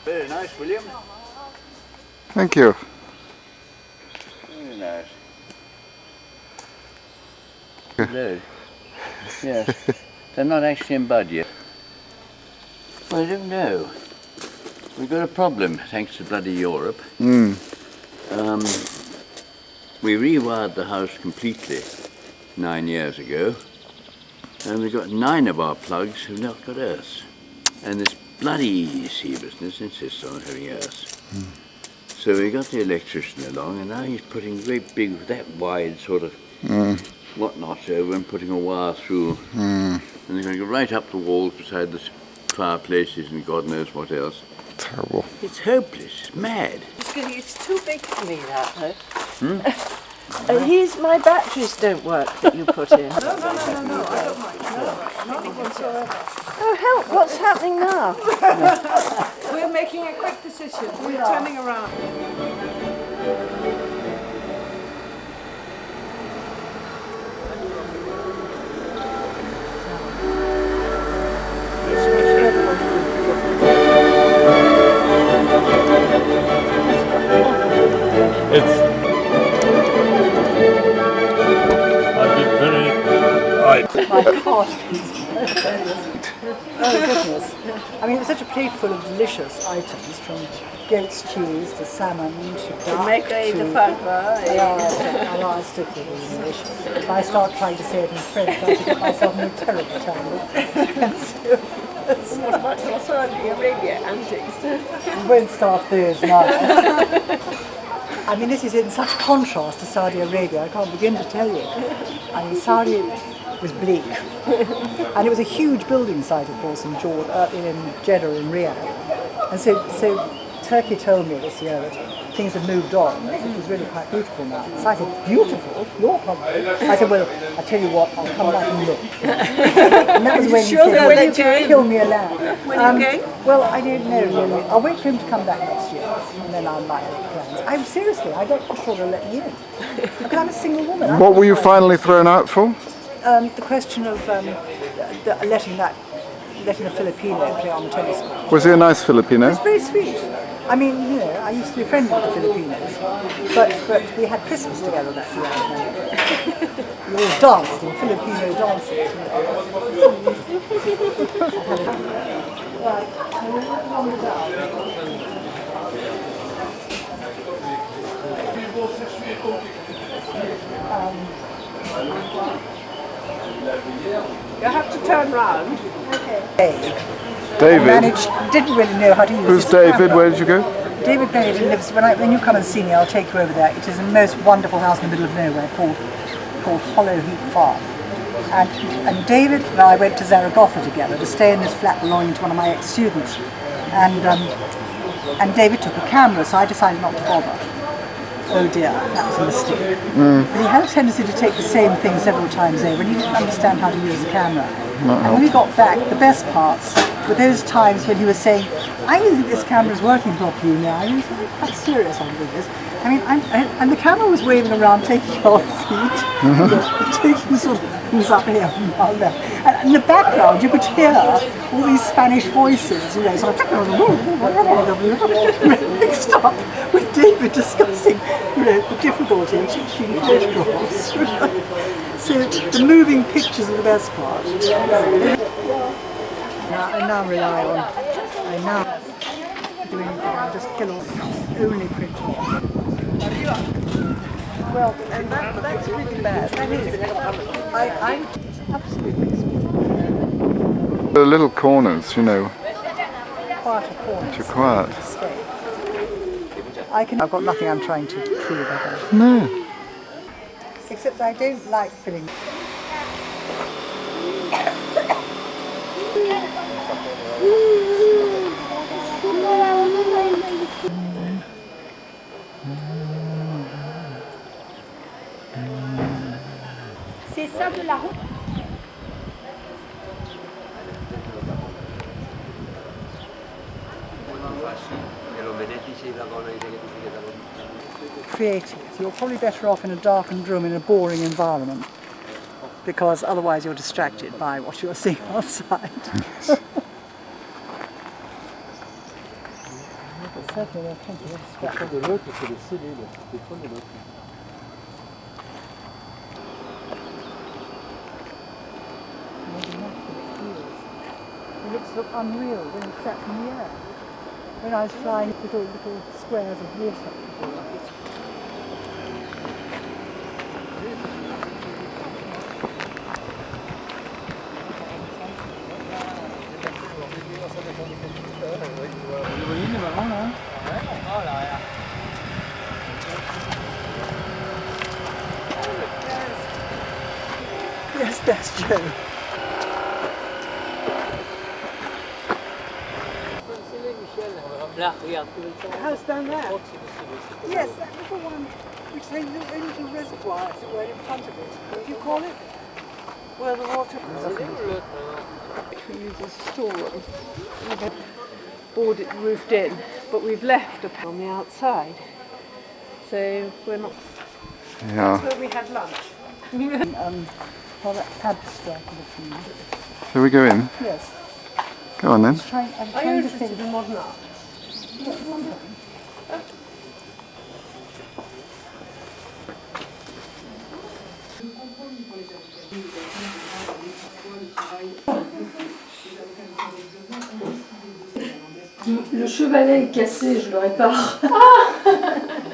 Very nice, William. Thank you. Very nice. Hello. Yes. They're not actually in bud yet. Well, I don't know. We've got a problem, thanks to bloody Europe. We rewired the house completely 9 years ago, and we've got 9 of our plugs who've not got earth. And this bloody EEC business insists on having earth. So we got the electrician along, and now he's putting great big, that wide sort of whatnot over and putting a wire through. And they're going to go right up the walls beside the fireplaces and God knows what else. Terrible. It's hopeless, it's mad. It's too big for me, that, though. My batteries don't work that you put in. No, I don't mind. Not whatsoever. Oh, help, what's happening now? We're making a quick decision. We're turning around. My God. Oh goodness. I mean, it was such a plate full of delicious items, from goat's cheese to salmon to duck Make to... the fun, right? I'll stick with English. If I start trying to say it in French, I'll get myself in a terrible tangle. What about your Saudi Arabia antics? We won't start those now. I mean, this is in such contrast to Saudi Arabia, I can't begin to tell you. I mean, Saudi was bleak. And it was a huge building site, of course, in Jeddah in Riyadh. And so Turkey told me this year that things had moved on. It was really quite beautiful now. So I said, beautiful? You're probably. I said, well, I tell you what, I'll come back and look. And that was when he said, kill me alive. When are you going? Well, I don't know really. I'll wait for him to come back next year, and then I'll make plans. Seriously, I don't know sure they'll let me in. Because I'm a single woman. What were you finally thrown out for? The question of letting a Filipino play on the tennis court. Was he a nice Filipino? It was very sweet. I mean, you know, I used to be friendly with the Filipinos, but we had Christmas together that year. We all danced in Filipino dances. You have to turn round. David? Didn't really know how to use Who's this David? camera. Where did you go? David Benedict lives, when you come and see me, I'll take you over there. It is the most wonderful house in the middle of nowhere called Hollow Heap Farm. And David and I went to Zaragoza together to stay in this flat belonging to one of my ex-students. And David took a camera, so I decided not to bother. Oh dear, that was a mistake. But he had a tendency to take the same thing several times over, and he didn't understand how to use the camera. And when we got back, the best parts were those times when he was saying, I don't think this camera is working properly now. And he was quite serious on this. I mean, and the camera was waving around, taking off feet, taking sort of things up here and down there. And in the background, you could hear all these Spanish voices, you know, sort of mixed up with David discussing, you know, the difficulty of taking photographs. So the moving pictures are the best part. I now rely on, just kill only printing. Well, and that's really bad. That is. I'm absolutely. The little corners, you know. Quieter corners. Too quiet. I've got nothing I'm trying to prove. No. Except I don't like filling. C'est ça de la route. Creative. You're probably better off in a darkened room in a boring environment, because otherwise you're distracted by what you're seeing outside. certainly there are plenty of scraps. De l'autre, c'est le scellé, là. Des fois, de l'autre. It looks so unreal when it's sat in the air. When I was flying little squares of water before. Yes, that's Joe. Là, regarde. House down there? Yes, that little one, which they a little reservoir, as it were, in front of it. What do you call it? Where the water which we use as a storeroom. We've boarded, roofed in, but we've left a pan on the outside. So we're not. Yeah. That's where we had lunch. Well, that pad strike of the food. Shall we go in? Yes. Go on then. I'm trying to think of modern art. Le chevalet est cassé, je le répare.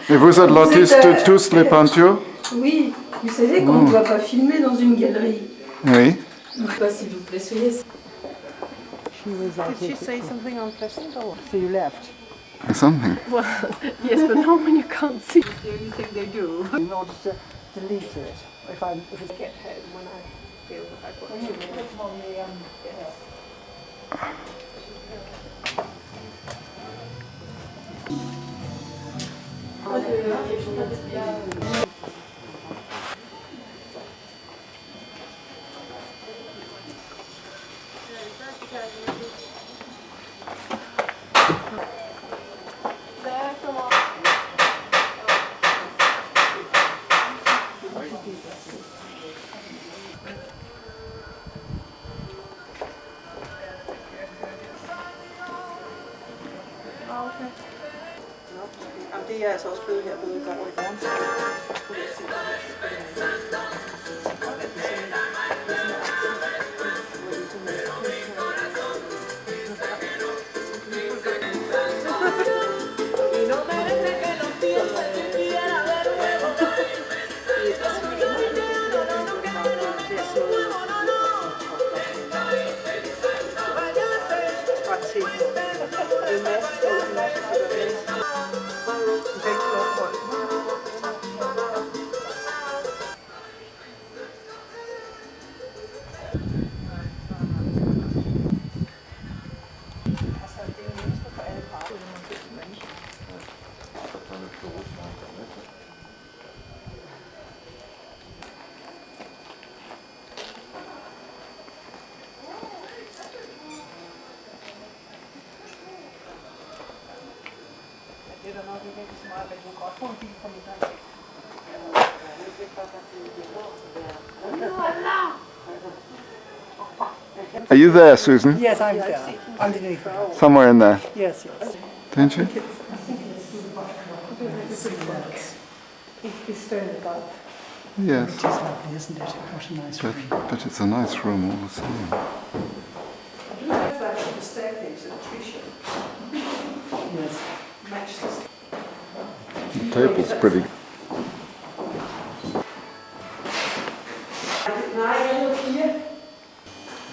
Et vous êtes l'artiste tous les peintures? Oui, vous savez qu'on ne doit pas filmer dans une galerie. Oui. Je ne sais pas s'il vous plaît, soyez. Did she say something unpleasant or what? So you left. Something. Well, yes, but not when you can't see. It's the only thing they do in order to delete it. If it's Get home when I feel that I've got when you put them on the Det er altså også blevet her både i går og i morgen. Are you there, Susan? Yes, I'm there. Underneath. Somewhere in there, Yes, yes. don't you? It's stone above. Yes. It is lovely, isn't it? What a nice room. But it's a nice room all the same. The staircase at Trichot. Yes. Match this. The table's pretty.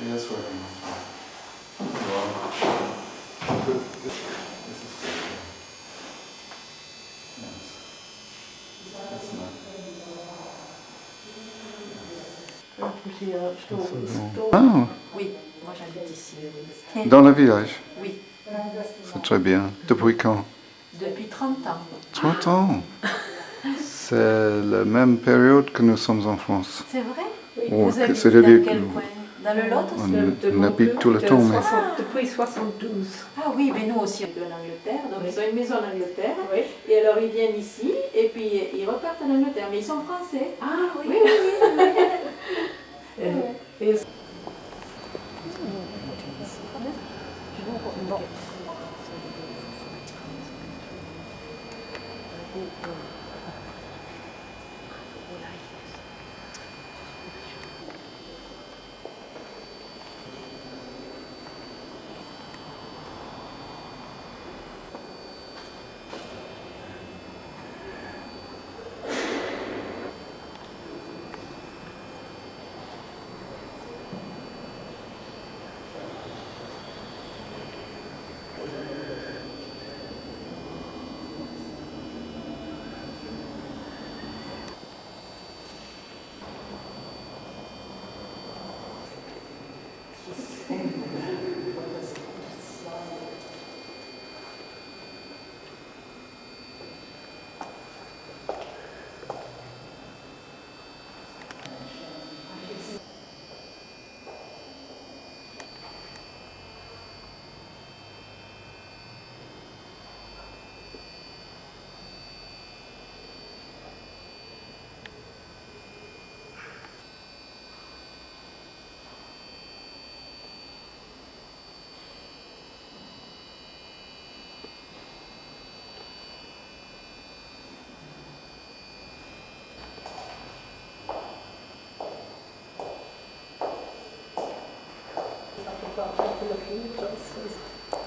Yes, working. Ah, Oui, moi j'habite ici. dans le village. Oui, C'est très bien. Depuis quand? depuis 30 ans. 30 ans. C'est la même période que nous sommes en France. C'est vrai? Oh, Vous habitez c'est-à-dire dans quel coin? Dans le Lot aussi? on habite tout le temps, mais Depuis 72. Ah oui, mais nous aussi. En Angleterre, donc ils ont une maison en Angleterre. Oui. Et alors ils viennent ici et puis ils repartent en Angleterre. Mais ils sont français. Ah oui, oui, oui. Et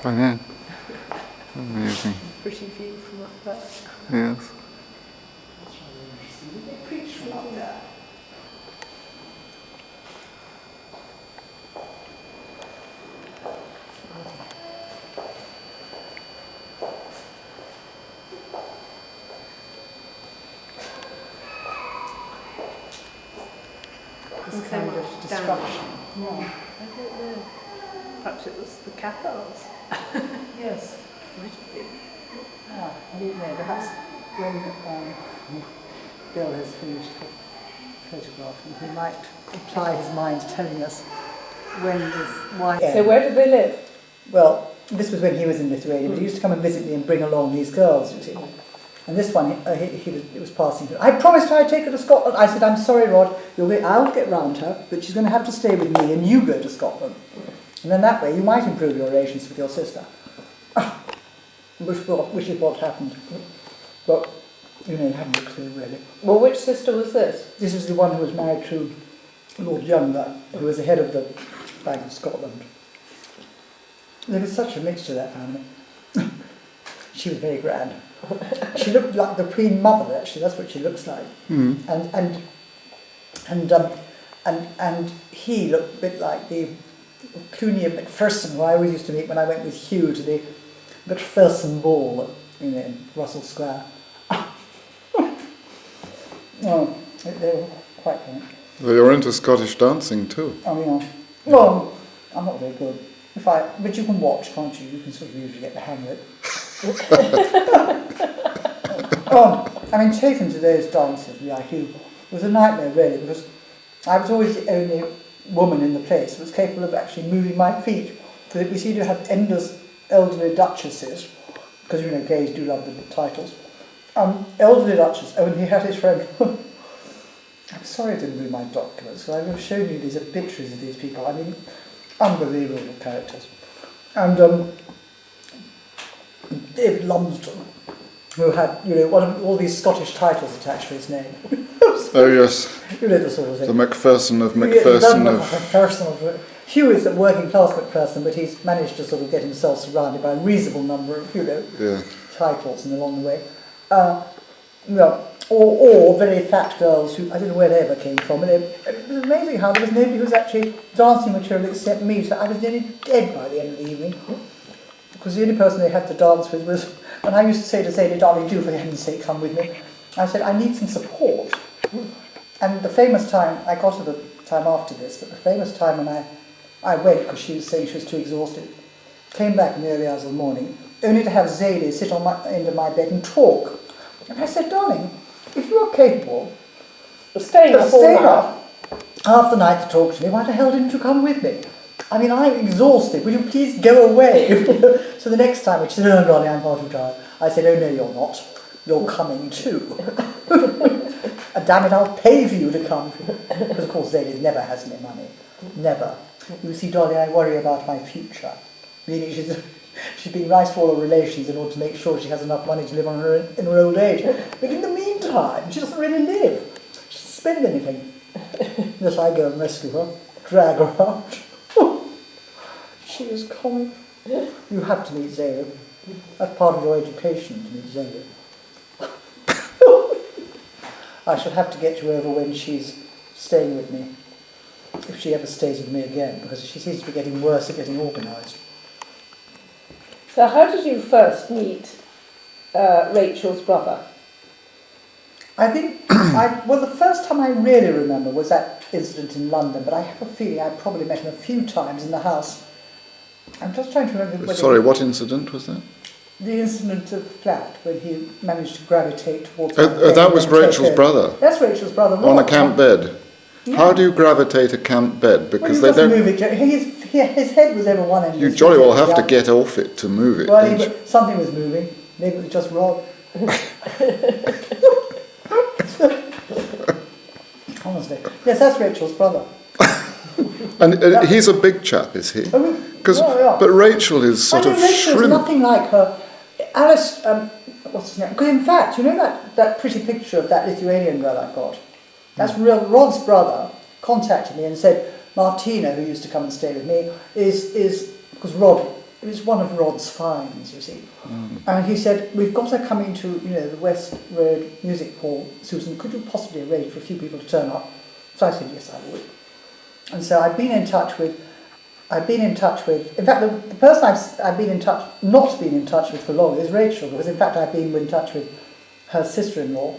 Oh yeah. Amazing. Pretty view from up there. Yes. Preach from up there. This kind of destruction. I don't know. Perhaps it was the capitals. Yes. Might have been. Ah, I don't know. Perhaps when Bill has finished the photograph, he might apply his mind to telling us when this wine. So where did they live? Well, this was when he was in Lithuania, but he used to come and visit me and bring along these girls, you see. And this one, it was passing through. I promised I'd take her to Scotland. I said, I'm sorry, Rod, I'll get round her, but she's going to have to stay with me and you go to Scotland. And then that way you might improve your relations with your sister. Which is what happened. But, you haven't a clue, really. Well, which sister was this? This is the one who was married to Lord Younger, who was the head of the Bank of Scotland. There was such a mixture, that family. She was very grand. She looked like the Queen Mother, actually. That's what she looks like. Mm. And he looked a bit like the Clooney and Macpherson, who I always used to meet when I went with Hugh to the Macpherson ball, in Russell Square. Oh, they were quite funny. Well, you're into Scottish dancing too. Oh yeah. Well, I'm not very good. But you can watch, can't you? You can sort of usually get the hang of it. Taken to those dances like you was a nightmare, really, because I was always the only woman in the place who was capable of actually moving my feet. Because we seem to have endless elderly duchesses, because gays do love the titles. Elderly duchess, and he had his friend. I'm sorry I didn't bring my documents, so I've shown you these obituaries of these people. Unbelievable characters. And David Lumsden, who had, all these Scottish titles attached to his name. Oh yes. The sort of thing. The Macpherson of Macpherson of... Hugh is a working class Macpherson, but he's managed to sort of get himself surrounded by a reasonable number of, titles along the way. Or very fat girls who, I don't know where they ever came from. And it was amazing how there was nobody who was actually dancing material except me, so I was nearly dead by the end of the evening. Because the only person they had to dance with was, and I used to say to Zadie, darling, do for heaven's sake come with me. I said, I need some support. And the famous time, I got her the time after this, but the famous time when I went, because she was saying she was too exhausted, came back in the early hours of the morning, only to have Zadie sit on my end of my bed and talk. And I said, darling, if you are capable of staying up half the night to talk to me, why the hell didn't you come with me? I'm exhausted. Will you please go away? So the next time, she said, oh, darling, I'm far too tired. I said, oh, no, you're not. You're coming too. And damn it, I'll pay for you to come. Because, of course, Zadie never has any money. Never. You see, darling, I worry about my future. Meaning She's being nice to all her relations in order to make sure she has enough money to live on her in her old age. But in the meantime, she doesn't really live. She doesn't spend anything. Unless I go and rescue her, drag her out. She is comic. You have to meet Zainab. That's part of your education, to meet Zainab. I shall have to get you over when she's staying with me. If she ever stays with me again, because she seems to be getting worse at getting organised. So how did you first meet Rachel's brother? I think, well, the first time I really remember was that incident in London, but I have a feeling I probably met him a few times in the house. I'm just trying to remember. Sorry, what incident was that? The incident of the flat, when he managed to gravitate towards... that was Rachel's brother? That's Rachel's brother. On a camp bed? Yeah. How do you gravitate a camp bed? Because they don't move it. His head was over one end. You jolly well have to get off it to move it. Well, something was moving. Maybe it was just Rod. Honestly, yes, that's Rachel's brother. And he's a big chap, is he? But Rachel is sort of Rachel shrimp. is nothing like her. Alice, what's his name? Because in fact, you know that pretty picture of that Lithuanian girl I got? That's real. Rod's brother contacted me and said, Martina, who used to come and stay with me, is because Rod is one of Rod's finds, you see. And he said, we've got her coming to, the West Road Music Hall. Susan, could you possibly arrange for a few people to turn up? So I said, yes, I would. And so I've been in touch with, in fact, the person I've been in touch, not been in touch with for long is Rachel, because in fact I've been in touch with her sister-in-law.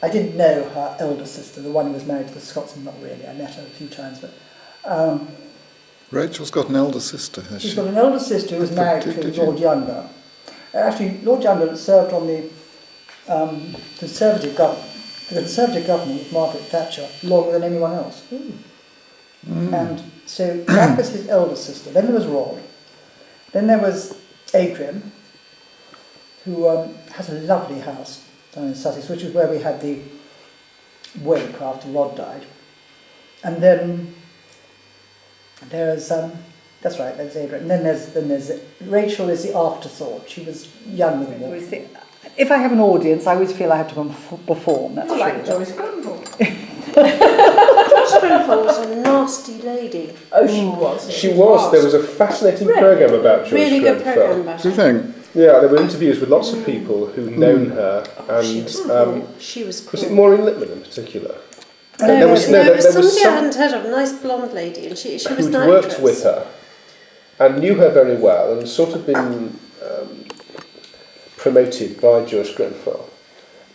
I didn't know her elder sister, the one who was married to the Scotsman, not really. I met her a few times, but... Rachel's got an elder sister, has she? She's got an elder sister who was married to Lord Younger. Actually, Lord Younger served on the Conservative government with Margaret Thatcher longer than anyone else. And so that was his elder sister. Then there was Rod. Then there was Adrian, who has a lovely house down in Sussex, which is where we had the wake after Rod died. And then there's that's right, there's Adrian. And then there's Rachel is the afterthought. She was young with the war. If I have an audience, I always feel I have to perform. That's true. Like Joyce Grenfell. Joyce Grenfell was a nasty lady. Oh, she was. She was. There was a fascinating programme about Joyce Really good Grenfell. programme about Do you her. think? Yeah, there were interviews with lots of people who'd known her, and She was cool. was it Maureen Lipman in particular? There was somebody I hadn't heard of, a nice blonde lady, and she was who'd an worked actress. with her and knew her very well, and sort of been promoted by Joyce Grenfell,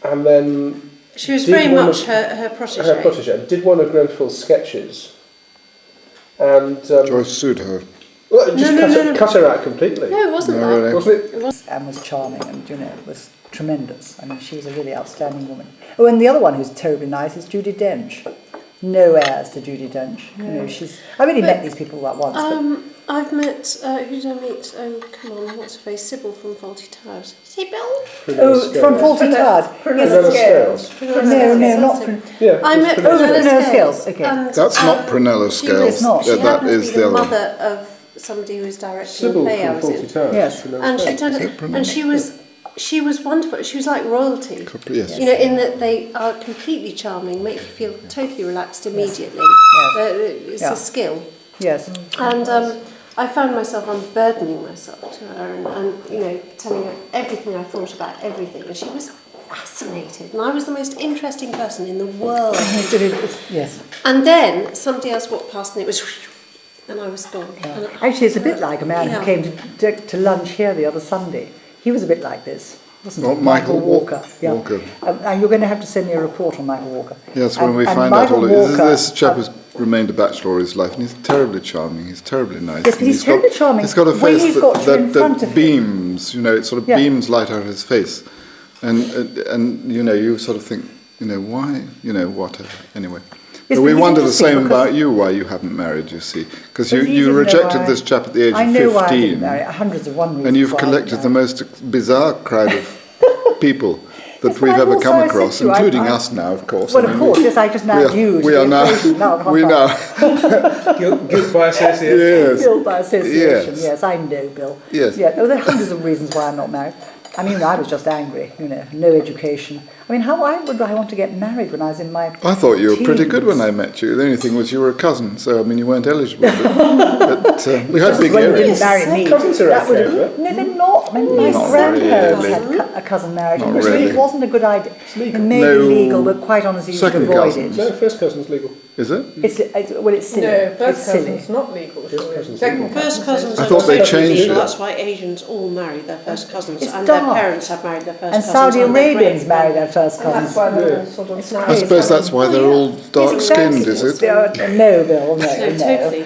and then She was very much her protege. Her protege, and did one of Grenfell's sketches, and Joyce sued her. well, just cut her out completely. No, it wasn't No, that. really. Wasn't it? Anne was charming and, was tremendous. I mean, she was a really outstanding woman. Oh, and the other one who's terribly nice is Judi Dench. No heirs to Judi Dench. I've only met these people that once. I've met, who did I meet? Oh, come on, what's her face? Sybil from Fawlty Towers. Sybil? From Fawlty Towers. Prunella Scales. No, not Prunella. Yeah, I met Prunella Prunella Scales. Scales. Okay. And, That's not Prunella Scales. It's not. She That happened is to be the the other. mother of somebody who was directing Sybil a play I from was Fawlty in. Towers. Yes. Prunella And Scales. she was wonderful. She was like royalty. Yes. In that they are completely charming, make you feel totally relaxed immediately. It's a skill. Yes. And I found myself unburdening myself to her and telling her everything I thought about everything. And she was fascinated. And I was the most interesting person in the world. Yes. And then somebody else walked past and it was... And I was gone. And Actually, it's a bit like a man who came to lunch here the other Sunday. He was a bit like this, wasn't he? Michael Walker. Yeah. Walker. And you're going to have to send me a report on Michael Walker. Yes, when we And find out Michael all of Walker, this chap has remained a bachelor all his life, and he's terribly charming. He's terribly nice. Yes, but he's terribly charming. He's got a When face he's got you in front that of him. beams. It sort of beams light out of his face, and you sort of think, why, whatever. Anyway. Yes, But we but he's wonder the interesting same because- about you, why you haven't married, you see. Because But he you didn't know rejected why- this chap at the age I of know 15. why I didn't marry. Hundreds of one reasons And you've why I collected didn't the marry. most bizarre crowd of people. that we've ever come across, including us now, of course. Well, of course, yes, I just married you. We are now. We now. Guilt by association. Yes. Guilt by association, Yes. yes, I know, Bill. Yes. Yeah, there are hundreds of reasons why I'm not married. I mean, I was just angry, no education. I mean, why would I want to get married when I was in my I thought you were pretty good teens? when I met you. The only thing was you were a cousin, so I mean you weren't eligible. But we had big When you earrings. didn't marry me, Cousins are that would okay, have... No, they're not. I mean, my Not grandparents really. had a cousin marriage, Not which really. really wasn't a good idea. It may No. be legal, but quite honestly, you should Second avoid cousins. it. No, first cousin's legal. Is it? It's silly. No, first it's silly. cousin's not legal, surely. cousin's Second legal. First cousins I are thought they totally changed legal. it. That's why Asians all marry their first cousins, It's and daft. their parents have married their first And cousins. Saudi and their Arabians great- marry their first And that's cousins. why they're all sort of It's now. I suppose that's why they're all dark-skinned, is it? No, Bill, no. No, totally.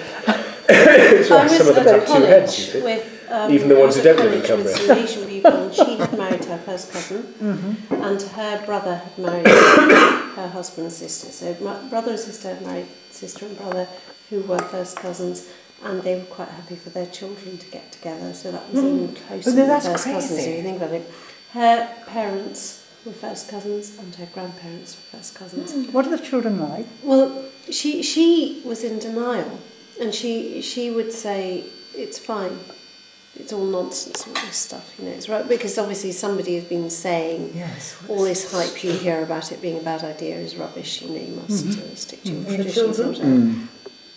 It's I like was some of them at have two heads, you college see. with Even the ones who I was at don't live in college with Cumbria. some Asian people, and she had married her first cousin, and her brother had married her husband's sister. So my brother and sister had married sister and brother, who were first cousins, and they were quite happy for their children to get together. So that was even closer no, than that's first cousins. crazy. If you think about it, her parents were first cousins, and her grandparents were first cousins. What are the children like? Well, she was in denial, and she would say it's fine, it's all nonsense, all this stuff, it's right, because obviously somebody has been saying Yes. all this hype you hear about it being a bad idea is rubbish. You must stick to your And the traditions. children?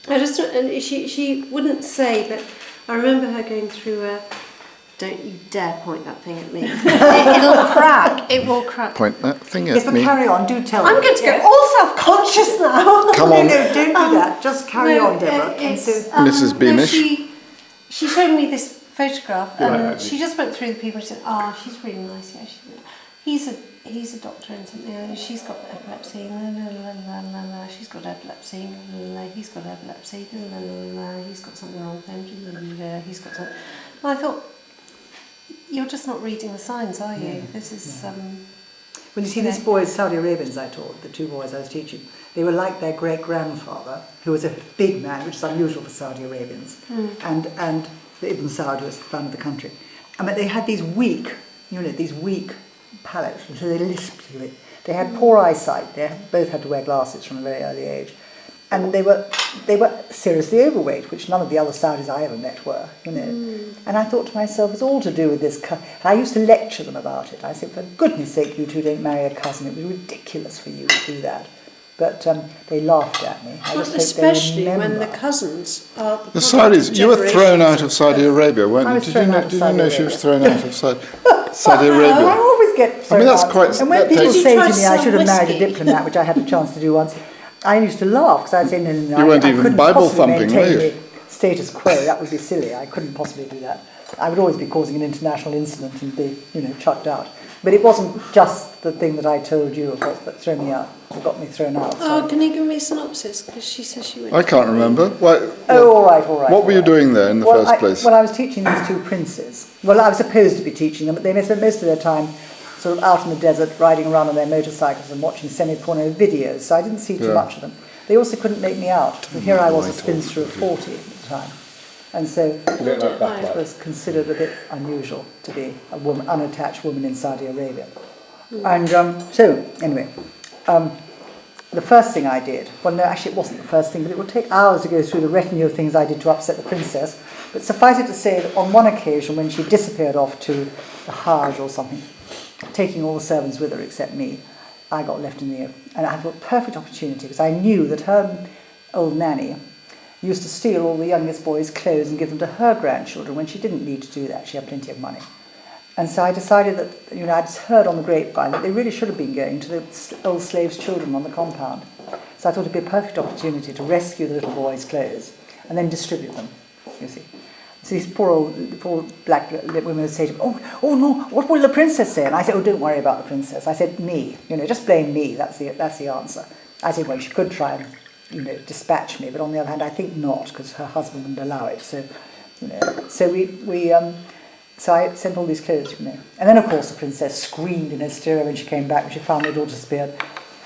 I just and she wouldn't say, but I remember her going through a. Don't you dare point that thing at me. It'll crack. It will crack. Point that thing Yes, at but me. carry on, do tell I'm me. going to go all self-conscious now. Come No, on. no, don't do that. Just carry on, Deborah. And It's, so, Mrs. Beamish. She showed me this photograph, Right, and actually. she just went through the people and said, she's really nice, yeah, he's a doctor and something, she's got epilepsy, la la la la la la, she's got epilepsy, la la la, he's got epilepsy, la la la la, he's got something wrong with him, la la la, he's got something. And I thought, you're just not reading the signs, are you? This is, when you see these boys, Saudi Arabians I taught, the two boys I was teaching, they were like their great-grandfather, who was a big man, which is unusual for Saudi Arabians, and Ibn Saud was the founder of the country. I mean, they had these weak palates, so they lisped a bit. They had poor eyesight. They both had to wear glasses from a very early age, and they were seriously overweight, which none of the other Saudis I ever met were. And I thought to myself, it's all to do with this. I used to lecture them about it. I said, for goodness sake, you two don't marry a cousin. It would be ridiculous for you to do that. But they laughed at me. I just hope especially they when remember. the cousins are The Saudis, you were thrown out of Saudi Arabia, weren't I you? was Did thrown you know? out of Did you Saudi know she Arabia. was thrown out of Saudi I Arabia? always get thrown that's out. quite- And when that people takes- say Did you to try me I should have married a whiskey? diplomat, which I had a chance to do once, I used to laugh because I'd say, no, You weren't I even couldn't Bible possibly thumping, were maintain you? the status quo. That would be silly. I couldn't possibly do that. I would always be causing an international incident and be, chucked out. But it wasn't just the thing that I told you, of course, that threw me out, that got me thrown out. Oh, can you give me a synopsis? Because she says she went. I can't remember. All right. What were you doing there in the first place? Well, I was teaching these two princes. Well, I was supposed to be teaching them, but they spent most of their time sort of out in the desert, riding around on their motorcycles and watching semi-porno videos, so I didn't see too much of them. They also couldn't make me out. And here I was, a spinster of 40 at the time. And so it was considered a bit unusual to be a woman, unattached woman in Saudi Arabia. And so, anyway, the first thing I did, well, no, actually it wasn't the first thing, but it would take hours to go through the retinue of things I did to upset the princess. But suffice it to say that on one occasion, when she disappeared off to the Hajj or something, taking all the servants with her except me, I got left in the air. And I had a perfect opportunity because I knew that her old nanny used to steal all the youngest boys' clothes and give them to her grandchildren when she didn't need to do that. She had plenty of money. And so I decided that, I'd heard on the grapevine that they really should have been going to the old slaves' children on the compound. So I thought it'd be a perfect opportunity to rescue the little boys' clothes and then distribute them, you see. So these poor black women would say to me, oh no, what will the princess say? And I said, don't worry about the princess. I said, me, just blame me, that's the answer. I said, well, she could try and, dispatch me, but on the other hand, I think not, because her husband wouldn't allow it. So, so I sent all these clothes, And then, of course, the princess screamed in hysteria when she came back, when she found my daughter speared.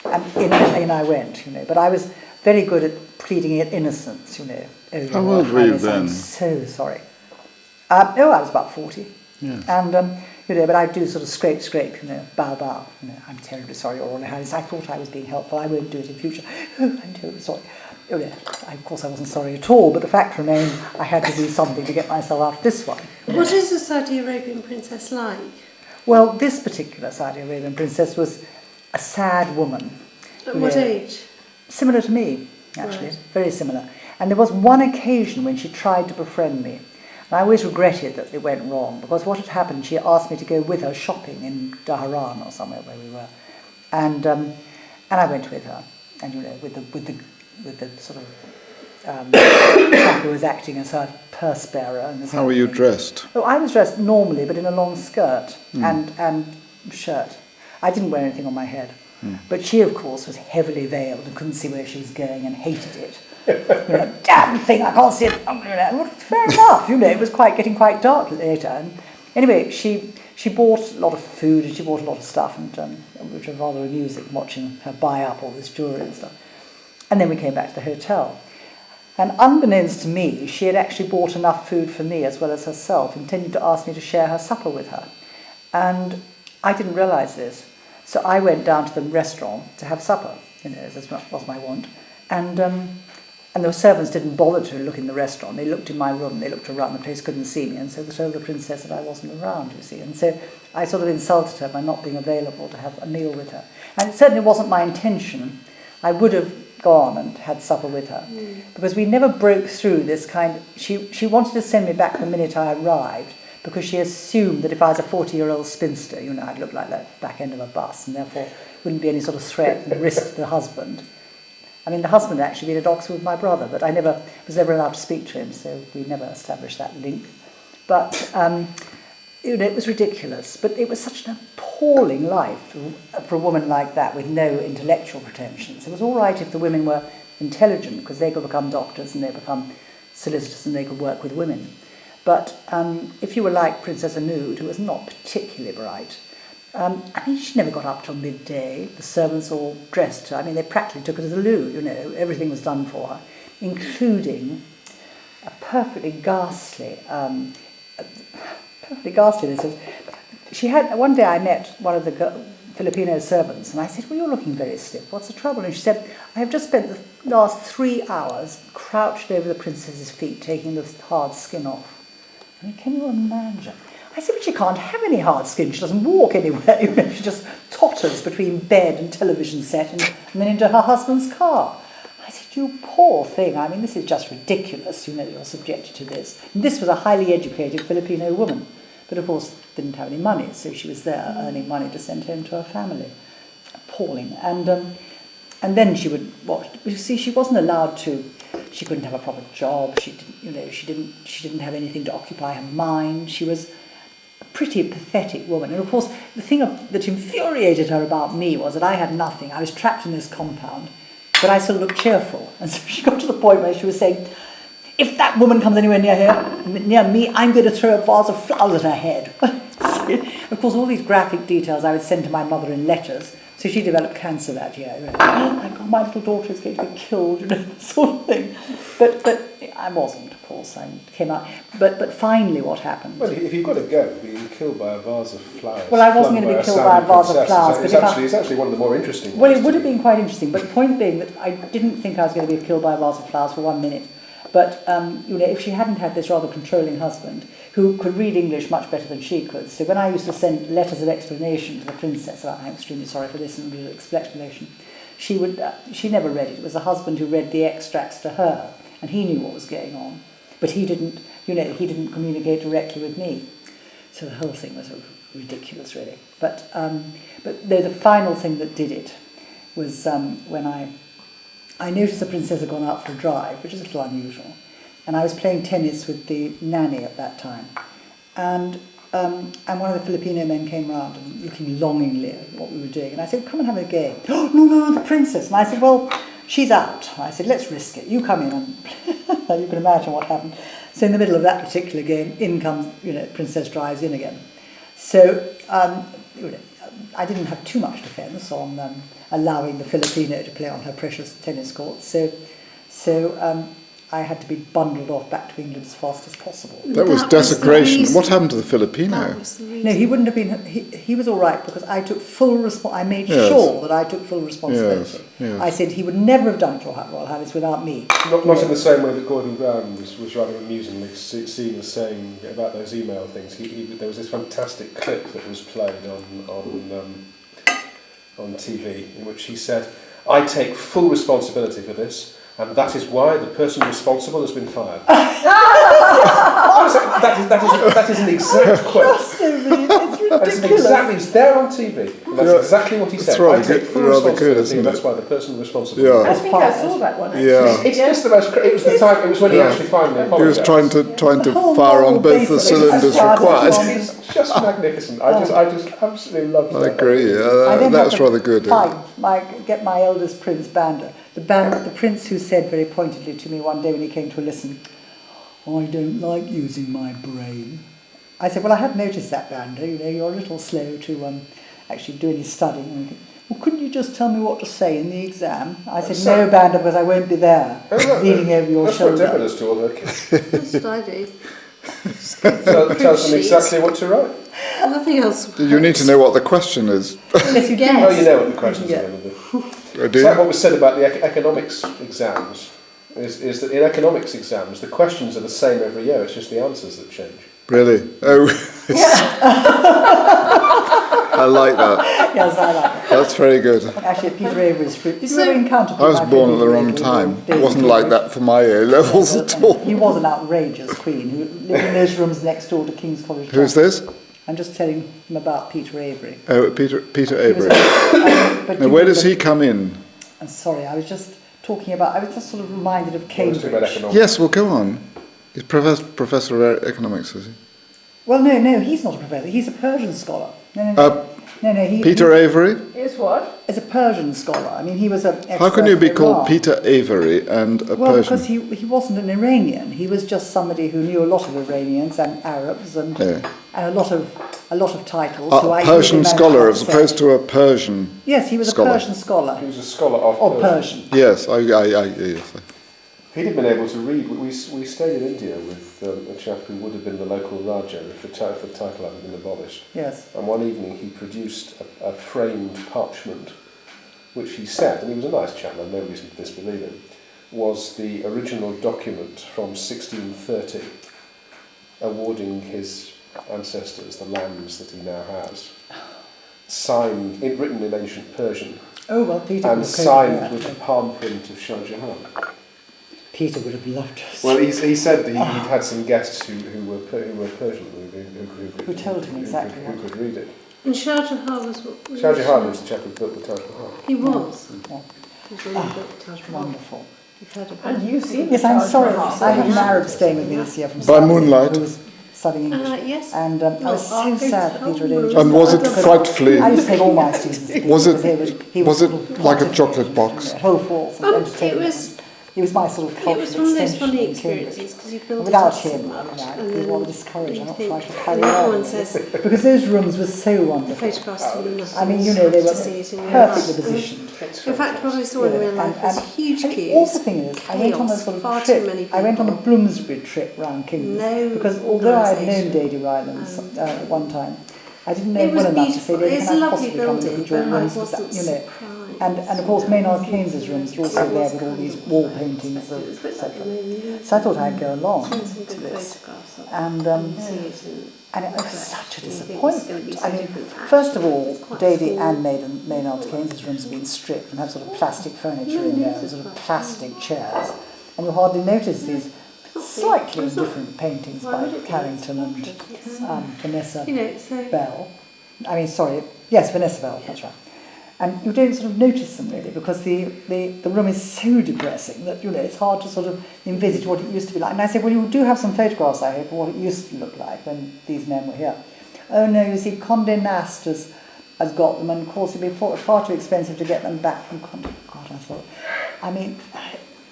And in I went, But I was very good at pleading innocence, How old were you then? I'm so sorry. I was about 40. Yeah. And, but I do sort of scrape, bow, bow. I'm terribly sorry, Your Royal Highness. I thought I was being helpful. I won't do it in future. Oh, I'm terribly sorry. Of course, I wasn't sorry at all, but the fact remained I had to do something to get myself out of this one. What is a Saudi Arabian princess like? Well, this particular Saudi Arabian princess was a sad woman. At what age? Similar to me, actually, Right. very similar. And there was one occasion when she tried to befriend me. And I always regretted that it went wrong, because what had happened, she asked me to go with her shopping in Dhahran or somewhere where we were. And I went with her, and with the sort of chap who was acting as her purse bearer. And How were you dressed? Oh, I was dressed normally, but in a long skirt and shirt. I didn't wear anything on my head. But she, of course, was heavily veiled and couldn't see where she was going and hated it. Damn thing, I can't see it. Well, fair enough, it was getting quite dark later. And anyway, she bought a lot of food and she bought a lot of stuff, and which was rather amusing, watching her buy up all this jewellery and stuff. And then we came back to the hotel. And unbeknownst to me, she had actually bought enough food for me as well as herself, intending to ask me to share her supper with her. And I didn't realise this. So I went down to the restaurant to have supper, as was my wont. And the servants didn't bother to look in the restaurant. They looked in my room, they looked around the place, couldn't see me. And so they told the princess that I wasn't around, you see. And so I sort of insulted her by not being available to have a meal with her. And it certainly wasn't my intention. I would have gone and had supper with her, because we never broke through this kind of... She wanted to send me back the minute I arrived, because she assumed that if I was a 40-year-old spinster, I'd look like the back end of a bus, and therefore wouldn't be any sort of threat and risk to the husband. I mean, the husband had actually been at Oxford with my brother, but I was never allowed to speak to him, so we never established that link. But, it was ridiculous. But it was such an appalling life for a woman like that with no intellectual pretensions. It was all right if the women were intelligent, because they could become doctors and they become solicitors and they could work with women. But if you were like Princess Anud, who was not particularly bright, she never got up till midday. The servants all dressed her. They practically took her to the loo, everything was done for her, including a perfectly ghastly, she had, one day I met one of the Filipino servants, and I said, well, you're looking very stiff, what's the trouble? And she said, I have just spent the last 3 hours crouched over the princess's feet, taking the hard skin off. Can you imagine? I said, but she can't have any hard skin. She doesn't walk anywhere. She just totters between bed and television set and then into her husband's car. I said, you poor thing. This is just ridiculous. You're subjected to this. And this was a highly educated Filipino woman, but of course didn't have any money, so she was there earning money to send home to her family. Appalling. And then she would watch. You see, she wasn't allowed to. She couldn't have a proper job. She didn't have anything to occupy her mind. She was a pretty pathetic woman. And of course, the thing that infuriated her about me was that I had nothing. I was trapped in this compound, but I still looked cheerful. And so she got to the point where she was saying, if that woman comes anywhere near me, I'm going to throw a vase of flowers at her head. Of course, all these graphic details I would send to my mother in letters. So she developed cancer that year. My little daughter is going to be killed, sort of thing. But I wasn't, of course. I came out. But finally, what happened? Well, if you've got to go, being killed by a vase of flowers. Well, I wasn't going to be killed by a vase of flowers. It's actually one of the more interesting ones. Well, it would have been quite interesting. But the point being that I didn't think I was going to be killed by a vase of flowers for 1 minute. But if she hadn't had this rather controlling husband who could read English much better than she could, so when I used to send letters of explanation to the princess, I'm extremely sorry for this and read an explanation, she never read it. It was the husband who read the extracts to her, and he knew what was going on, but he didn't communicate directly with me. So the whole thing was ridiculous, really. But the final thing that did it was when I noticed the princess had gone out for a drive, which is a little unusual, and I was playing tennis with the nanny at that time, and one of the Filipino men came round and looking longingly at what we were doing, and I said, come and have a game. Oh, no, the princess. And I said, well, she's out. I said, let's risk it. You come in, and you can imagine what happened. So in the middle of that particular game, in comes, princess drives in again. So I didn't have too much defence on allowing the Filipino to play on her precious tennis court. So I had to be bundled off back to England as fast as possible. That was desecration. What happened to the Filipino? No, he wouldn't have been. He was all right because I took full I made sure that I took full responsibility. Yes. I said he would never have done it to Royal Highness without me. Not in the same way that Gordon Brown was rather amusingly seen as saying about those email things. There was this fantastic clip that was played on TV in which he said, "I take full responsibility for this. And that is why the person responsible has been fired." that is an exact quote. It's there on TV. And that's exactly what he said. I take full responsibility, and that's why the person responsible. Yeah. I think I saw that one. Actually. Yeah. It's just the most. It was the time. It was when he actually finally He was apologised. trying to fire on both the cylinders required. It's just magnificent. I just absolutely loved it. I agree. That was rather good. Get my eldest prince, Banda. The prince who said very pointedly to me one day when he came to a listen, "I don't like using my brain." I said, "Well, I have noticed that, Banda. You're a little slow to actually do any studying." "Well, couldn't you just tell me what to say in the exam?" I said, "No, Banda, because I won't be there, leaning over your shoulder." That's what Deborah does to all her kids. That's what I do. Tells them exactly what to write. Nothing else. You need to know what the question is. Yes, you Yes. can. Oh, you know what the questions are going to be. It's like what was said about the economics exams, is that in economics exams, the questions are the same every year, it's just the answers that change. Really? Oh. I like that. Yes, I like it. That's very good. Actually, Peter Avery's fruit. Did you ever encounter I was born at the wrong time. It wasn't like that for my A levels at all. He was an outrageous queen who lived in those rooms next door to King's College. Who's this? I'm just telling him about Peter Avery. Oh, Peter Avery. Now, where does he come in? I'm sorry, I was just talking about. I was just sort of reminded of Cambridge. Yes, well, go on. He's professor of economics, is he? Well, no, he's not a professor. He's a Persian scholar. No. Peter Avery? Is what? Is a Persian scholar. I mean, he was a. How can you be called Peter Avery and a Well, Persian? because he wasn't an Iranian. He was just somebody who knew a lot of Iranians and Arabs and a lot of titles. A Persian scholar as opposed to a Persian. Yes, he was scholar. a Persian scholar. He was a scholar of Persian. Yes, yes. He'd have been able to read. We stayed in India with a chap who would have been the local Raja if the title hadn't been abolished. Yes. And one evening he produced a framed parchment, which he said, and he was a nice chap, and no reason to disbelieve him, was the original document from 1630 awarding his ancestors the lands that he now has, signed, written in ancient Persian, Oh, well, Peter and signed with the palm print of Shah Jahan. Peter would have loved us. Well, he said that he'd had some guests who were Persian who told him exactly who could read it. And Shah Jahan was what? Shah Jahan was the chap who built the Taj Mahal. He was. Yeah. He was really built the Taj Mahal. Wonderful. You've heard of And that? you've seen Yes, the I'm Taj sorry. Mahal. I have an Arab staying with me this year from By South moonlight. who was studying English. Yes. And I was so sad that Peter had aged. And was it frightfully? I used to take all my students. to Was it? he Was it sort of like a pontificating chocolate box? at whole forth and entertainment. He was my sort of It cultural was one of those extension funny in Cambridge. experiences because you build Without it up him, so much, I'd and be then rather discouraged. I'm not sure I should and carry the other on. one says Because those rooms were so the wonderful. photographs to mean nothing. I mean, you know, they were to see it in real perfectly life. positioned. In fact, what I saw in real life was huge and queues. the awful thing is, I went on a chaos, sort of far trip. too many I went on a people. Bloomsbury trip round Kings No because although I had known organisation. Dady Rylands at one time, I didn't know It was well enough to say, beautiful. Dady, It's can a I lovely possibly come and look building, at your but I rooms? wasn't You know. surprised. And of course Maynard Keynes's rooms are also there with all these wall paintings of etc. So I thought I'd go along to this. And it was such a disappointment. I mean, first of all, Dady and Maynard Keynes's rooms have been stripped and have sort of plastic furniture in there, and sort of plastic chairs. And you hardly notice these slightly different paintings by Carrington and Vanessa Bell. Vanessa Bell, that's right. And you don't sort of notice them really because the room is so depressing that, you know, it's hard to sort of envisage what it used to be like. And I said, well, you do have some photographs, I hope, of what it used to look like when these men were here. Oh no, you see, Condé Nast has got them, and of course it'd be far too expensive to get them back from Condé. God, I thought, I mean,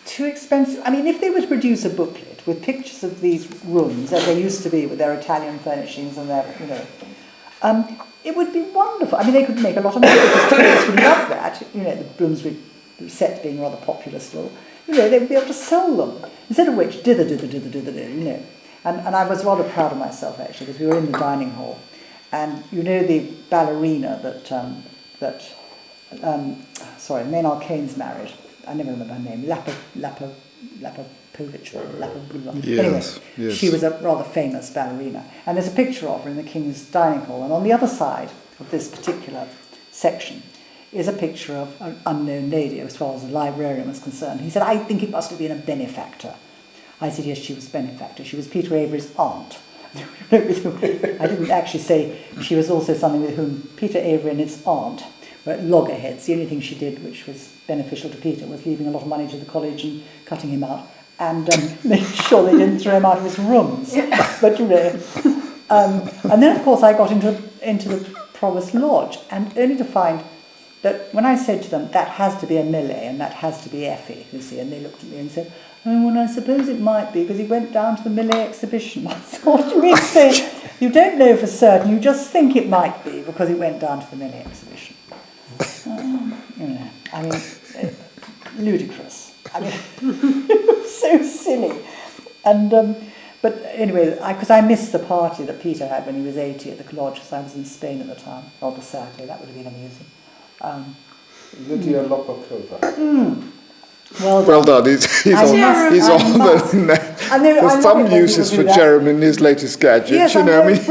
too expensive. I mean, if they were to produce a booklet with pictures of these rooms, as they used to be with their Italian furnishings and their, you know, it would be wonderful. I mean, they could make a lot of money because tourists would love that. You know, the Bloomsbury set being rather popular still. You know, they'd be able to sell them. instead of which, dither, you know. And I was rather proud of myself, actually, because we were in the dining hall. And you know the ballerina Maynard Keynes married. I never remember her name. Lapopovich. Yes, Anyway, yes. she was a rather famous ballerina. And there's a picture of her in the King's dining hall. And on the other side of this particular section is a picture of an unknown lady, as far as the librarian was concerned. He said, I think it must have been a benefactor. I said, yes, she was a benefactor. She was Peter Avery's aunt. I didn't actually say she was also something with whom Peter Avery and his aunt were at loggerheads. The only thing she did which was beneficial to Peter was leaving a lot of money to the college and cutting him out and making sure they didn't throw him out of his rooms. But you know, and then of course I got into the Provost Lodge, and only to find that when I said to them, that has to be a Millet and that has to be Effie, you see, and they looked at me and said, oh, well, I suppose it might be, because he went down to the Millet exhibition. I said, what do you mean say? You don't know for certain, you just think it might be, because he went down to the Millet exhibition. You know, I mean, ludicrous. I mean, so silly. And, but anyway, because I missed the party that Peter had when he was 80 at the lodge, because I was in Spain at the time, rather sadly, that would have been amusing. Lydia Lopakova. Well done. He's on there's some uses for Jeremy in his latest gadgets, yes, you know. I mean, He's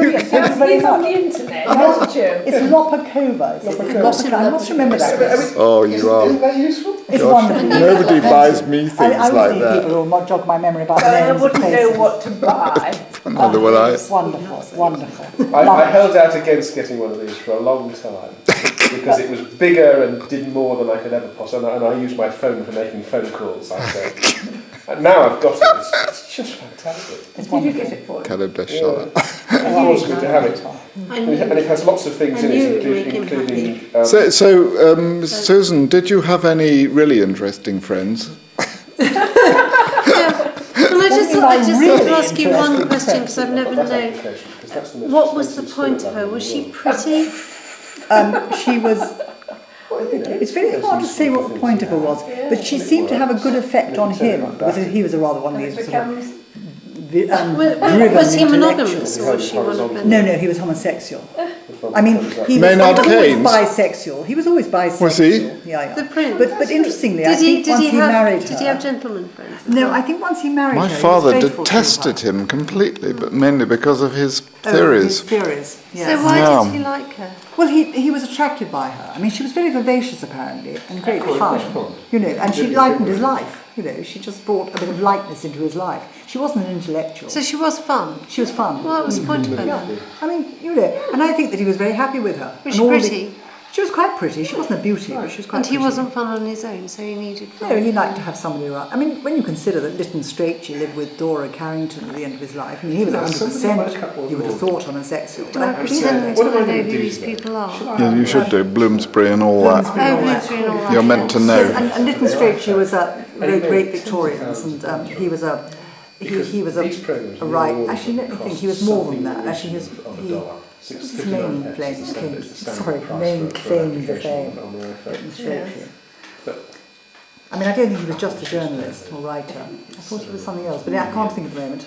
on the internet, hasn't you? It's Lopakova. I must remember that. Oh, you are. Isn't that useful? It's wonderful. Nobody buys me things I like need that. people who will jog my memory about I names wouldn't and know places. what to buy. Neither will I. Wonderful, wonderful. I held out against getting one of these for a long time because it was bigger and did more than I could ever possibly. And I used my phone for making phone calls. I said, and now I've got it. It's just fantastic. Did you get it for him? Quelle belle chaleur. It's always good to have it. And it has lots of things in it, including. So, Susan, did you have any really interesting friends? Can I just need to ask you one question, because I've never known. What was the point of her? Was she pretty? She was. It's very hard to say what the point of her was, but she seemed to have a good effect on him, because he was a rather one of these sort of driven Was he intellectuals. monogamous, or was she one of them? No, he was homosexual. I mean, he was Maynard always Keynes? bisexual. He was always bisexual. Was he? Yeah. The prince. But interestingly, I think once he married her... Did he have gentleman friends? No, I think once he married My her, father he was faithful to detested her. him completely, but mainly because of his Oh, theories. his theories, yes. So why Yeah. did he like her? Well, he was attracted by her. I mean, she was very vivacious, apparently, and great fun. You know, and she lightened his life. You know, she just brought a bit of lightness into his life. She wasn't an intellectual. So she was fun. She was fun. Well, that was the point of her. Yeah. I mean, you know, and I think that he was very happy with her. Was And she all pretty? She was quite pretty. She wasn't a beauty, but she was quite And he pretty. wasn't fun on his own, so he needed fun. No, he liked to have somebody around. I mean, when you consider that Lytton Strachey lived with Dora Carrington at the end of his life, I mean, he was 100%, you would have thought, homosexual. But I Pretend till I know who these people are. Yeah, you should do Bloomsbury and all that. Oh, Bloomsbury and all that. You're meant to Yes, know. and Lytton Strachey was wrote great Victorians, and he was a right. Actually, let me think. He was more than that. Actually, his main claim to fame. Lytton Strachey. I mean, I don't think he was just a journalist or writer. I thought he was something else, but I can't think at the moment.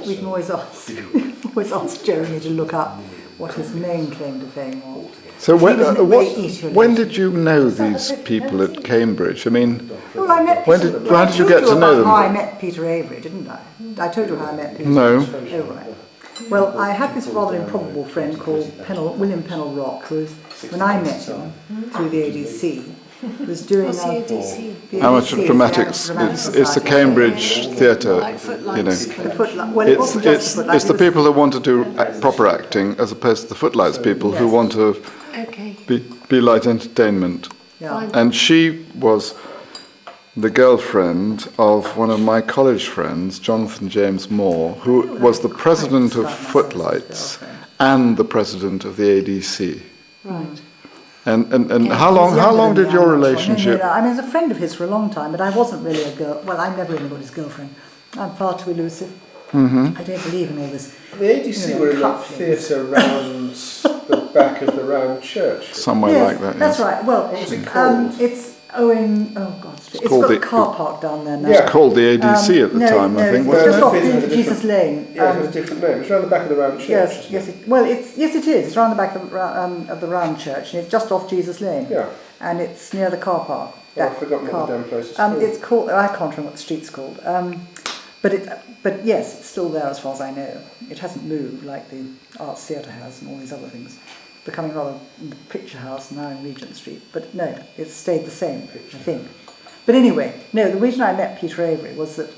We can always ask Jeremy to look up what his main claim to fame was. So He when did you know these people at Cambridge? I mean, Well, I met how I did you told get to know about how I them? met Peter Avery, didn't I? I told you how I met Peter. No. Oh, right. Well, I had this rather improbable friend called William Pennell Rock, who was, when I met him through the ADC, was doing What's the ADC? the Amateur ADC, dramatics. the Dramatic It's the Society. Cambridge theatre, Like footlights. you know. The footlight. Well, it wasn't just the footlight. It's the people who want to do proper acting as opposed to the footlights people who want to Okay. be light entertainment. Yeah. And she was the girlfriend of one of my college friends, Jonathan James Moore, who was the president of Footlights and the president of the ADC. Right. And how long did your relationship? No, I mean, I was a friend of his for a long time, but I wasn't really a girl. Well, I'm never anybody's girlfriend. I'm far too elusive. I don't believe in all this. The ADC were in that theatre round the back of the round church. Somewhere like that. That's Yes. right. Well, What's it called? it's It's called got a the- car park down there now. Yeah. It's called the ADC at the time, I think. It's Well, just no, off it had a Jesus Lane. Yeah, it has a different name. It's around the back of the round church. Yes, isn't yes, it? yes, it is. It's around the back of the round church, and it's just off Jesus Lane. Yeah. And it's near the car park. Oh, I've forgotten what the damn place is called. It's called. I can't remember what the street's called. But yes, it's still there as far as I know. It hasn't moved like the Arts Theatre has and all these other things. Becoming rather the Picture House now in Regent Street. But no, it's stayed the same, I think. But anyway, no, the reason I met Peter Avery was that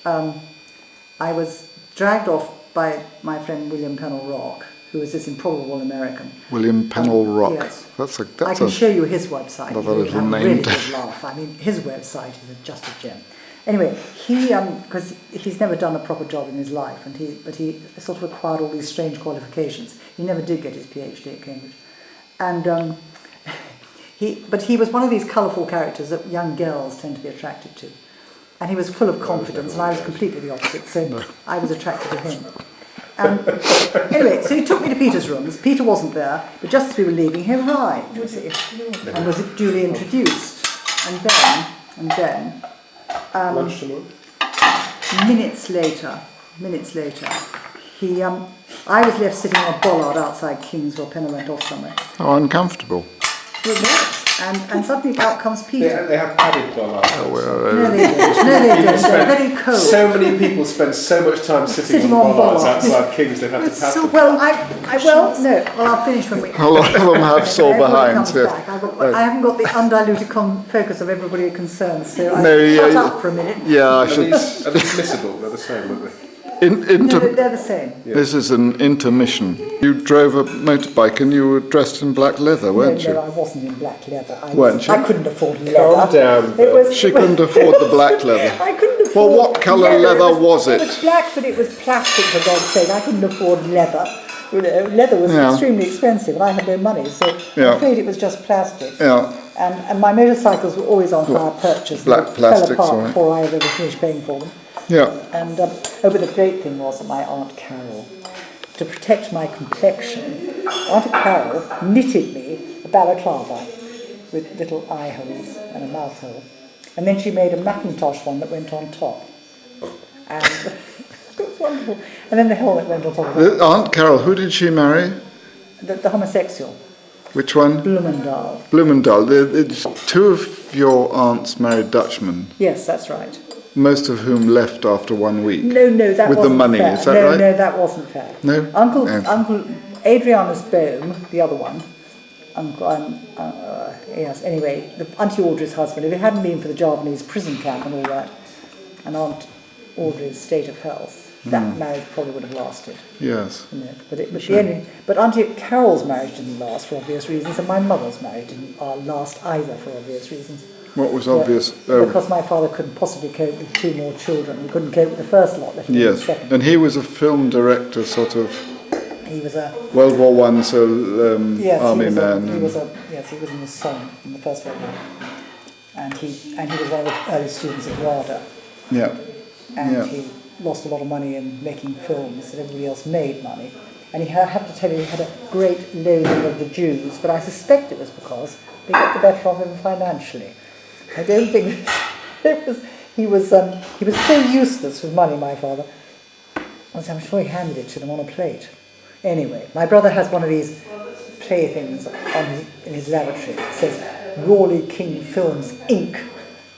I was dragged off by my friend William Pennell Rock, who was this improbable American. William Pennell Rock. Yes. That's I can show you his website. another You'll little have a name. really good laugh. I mean, his website is just a gem. Anyway, he because he's never done a proper job in his life, but he sort of acquired all these strange qualifications. He never did get his PhD at Cambridge, and he was one of these colourful characters that young girls tend to be attracted to, and he was full of confidence, and I was completely the opposite. So I was attracted to him. Anyway, so he took me to Peter's rooms. Peter wasn't there, but just as we were leaving, he arrived, you see, and was duly introduced. And then, Lunch tomorrow. minutes later, I was left sitting on a bollard outside King's while Penna went off somewhere. Oh, uncomfortable. It was. And suddenly out comes Peter. They have padded bollards. No, they don't. They're very cold. So many people spend so much time sitting on bollards outside King's, they've had to pad them. Well, I'll finish when we... A lot of them have sore everybody behinds. comes Yes. back. I haven't got the undiluted focus of everybody concerned, so No, I'll shut yeah, up for a minute. Yeah, I Are should. these missable? They're the same, aren't they? No, they're the same. This is an intermission. You drove a motorbike and you were dressed in black leather, weren't No, you? I wasn't in black leather. Weren't you? I couldn't afford leather. Calm down. She couldn't afford the black leather. I couldn't afford. Well, what colour leather was it? It was black, but it was plastic, for God's sake. I couldn't afford leather. You know, leather was Yeah. extremely expensive, and I had no money, so Yeah. I'm afraid it was just plastic. Yeah. And my motorcycles were always on hire purchase. Black They plastics, fell apart all right. before I ever finished paying for them. Yeah. And but the great thing was that my Aunt Carol, to protect my complexion, Aunt Carol knitted me a balaclava with little eye holes and a mouth hole, and then she made a Macintosh one that went on top, and it was wonderful. And then the helmet went on top of that. Aunt Carol, who did she marry? The homosexual, Which one? Blumendal. Blumendal. Two of your aunts married Dutchmen, Yes, that's right. most of whom left after 1 week. No, that With the wasn't money, fair. is that no, right? No, that wasn't fair. No? Uncle Adrianus Bohm, the other one, yes, anyway, Auntie Audrey's husband, if it hadn't been for the Javanese prison camp and all that, and Aunt Audrey's state of health, that marriage probably would have lasted. Yes. You know, but Auntie Carol's marriage didn't last for obvious reasons, and my mother's marriage didn't last either for obvious reasons. What was obvious? Because my father couldn't possibly cope with 2 more children. He couldn't cope with the first lot, let alone the Yes. second. And he was a film director, sort of He was a World War One, so army man. He was in the Somme in the First World War, and he was one of the early students of RADA, Yeah. and Yeah. he lost a lot of money in making films, and everybody else made money. And I have to tell you, he had a great loathing of the Jews, but I suspect it was because they got the better of him financially. I don't think it was. He was so useless with money, my father. As I'm sure he handed it to them on a plate. Anyway, my brother has one of these playthings in his lavatory. It says Raleigh-King Films Inc.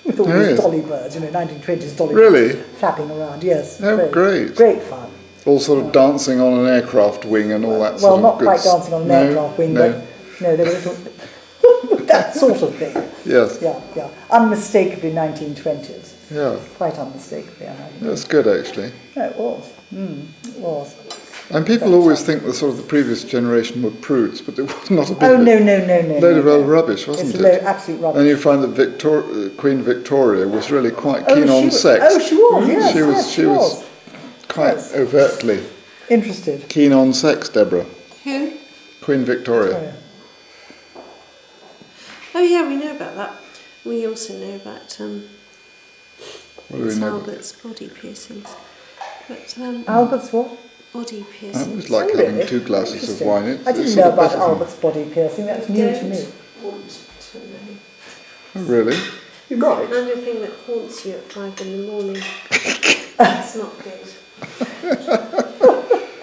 with all these dolly birds, 1920s dolly Really? birds flapping around. Yes. Oh, great. Great fun. All sort of dancing on an aircraft wing and all that Well, sort of not good quite dancing on an aircraft wing, no. but no, there was that sort of thing. Yes. Yeah. Unmistakably 1920s. Yeah. Quite unmistakably, I imagine. That's good, actually. No, it was. It was. And people always think the sort of the previous generation were prudes, but it was not a bit. Oh, no. Load of old rubbish, wasn't It's it? absolute rubbish. And you find that Queen Victoria was really quite keen on sex. Oh, she was, yes. She was quite overtly interested. keen on sex, Deborah. Who? Queen Victoria. Oh yeah, we know about that. We also know about What do we know? Albert's body piercings. But Albert's what? body That piercings. was like Oh, having really? 2 glasses of Interesting. wine. I didn't know about Albert's body piercing. That's new to me. Want to know. Really? You might. The kind of thing that haunts you at 5 in the morning. That's not good.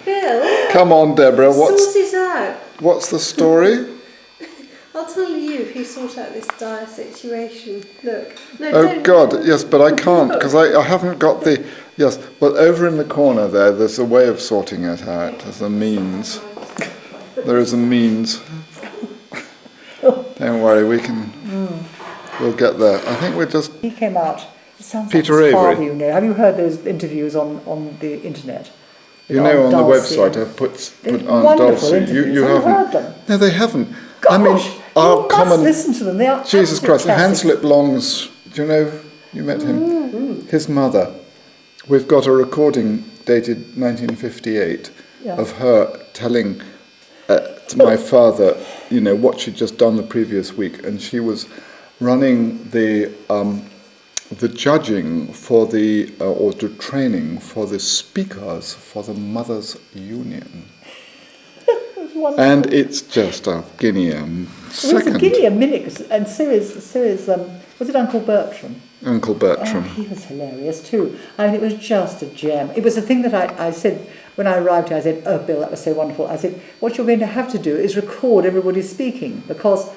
Bill, Come on, Deborah. sort it out. What's the story? I'll tell you if you sort out this dire situation. Look. No, Oh don't. God, yes, but I can't because I haven't got the. Yes, well, over in the corner there's a way of sorting it out. There's a means. There is a means. Don't worry, we can. We'll get there. I think we're just. He came out. It sounds Peter like his Avery. father, you know. Have you heard those interviews on the internet? You know, on the Dulcie website, and- I've put They're Aunt wonderful Dulcie. interviews. You Have you haven't. heard them? No, they haven't. Gosh, I mean, our you must common. listen to them. They are Jesus absolute Christ, classics. Hanslip Long's. Do you know? You met him. His mother. We've got a recording dated 1958 Yeah. of her telling to my father, you know, what she'd just done the previous week, and she was running the judging for the or the training for the speakers for the Mothers Union, and it's just a guinea a It was second. a guinea a minute, and so is was it Uncle Bertram? Uncle Bertram. Oh, he was hilarious too. I mean, it was just a gem. It was the thing that I said when I arrived here. I said, "Oh, Bill, that was so wonderful." I said, "What you're going to have to do is record everybody speaking, because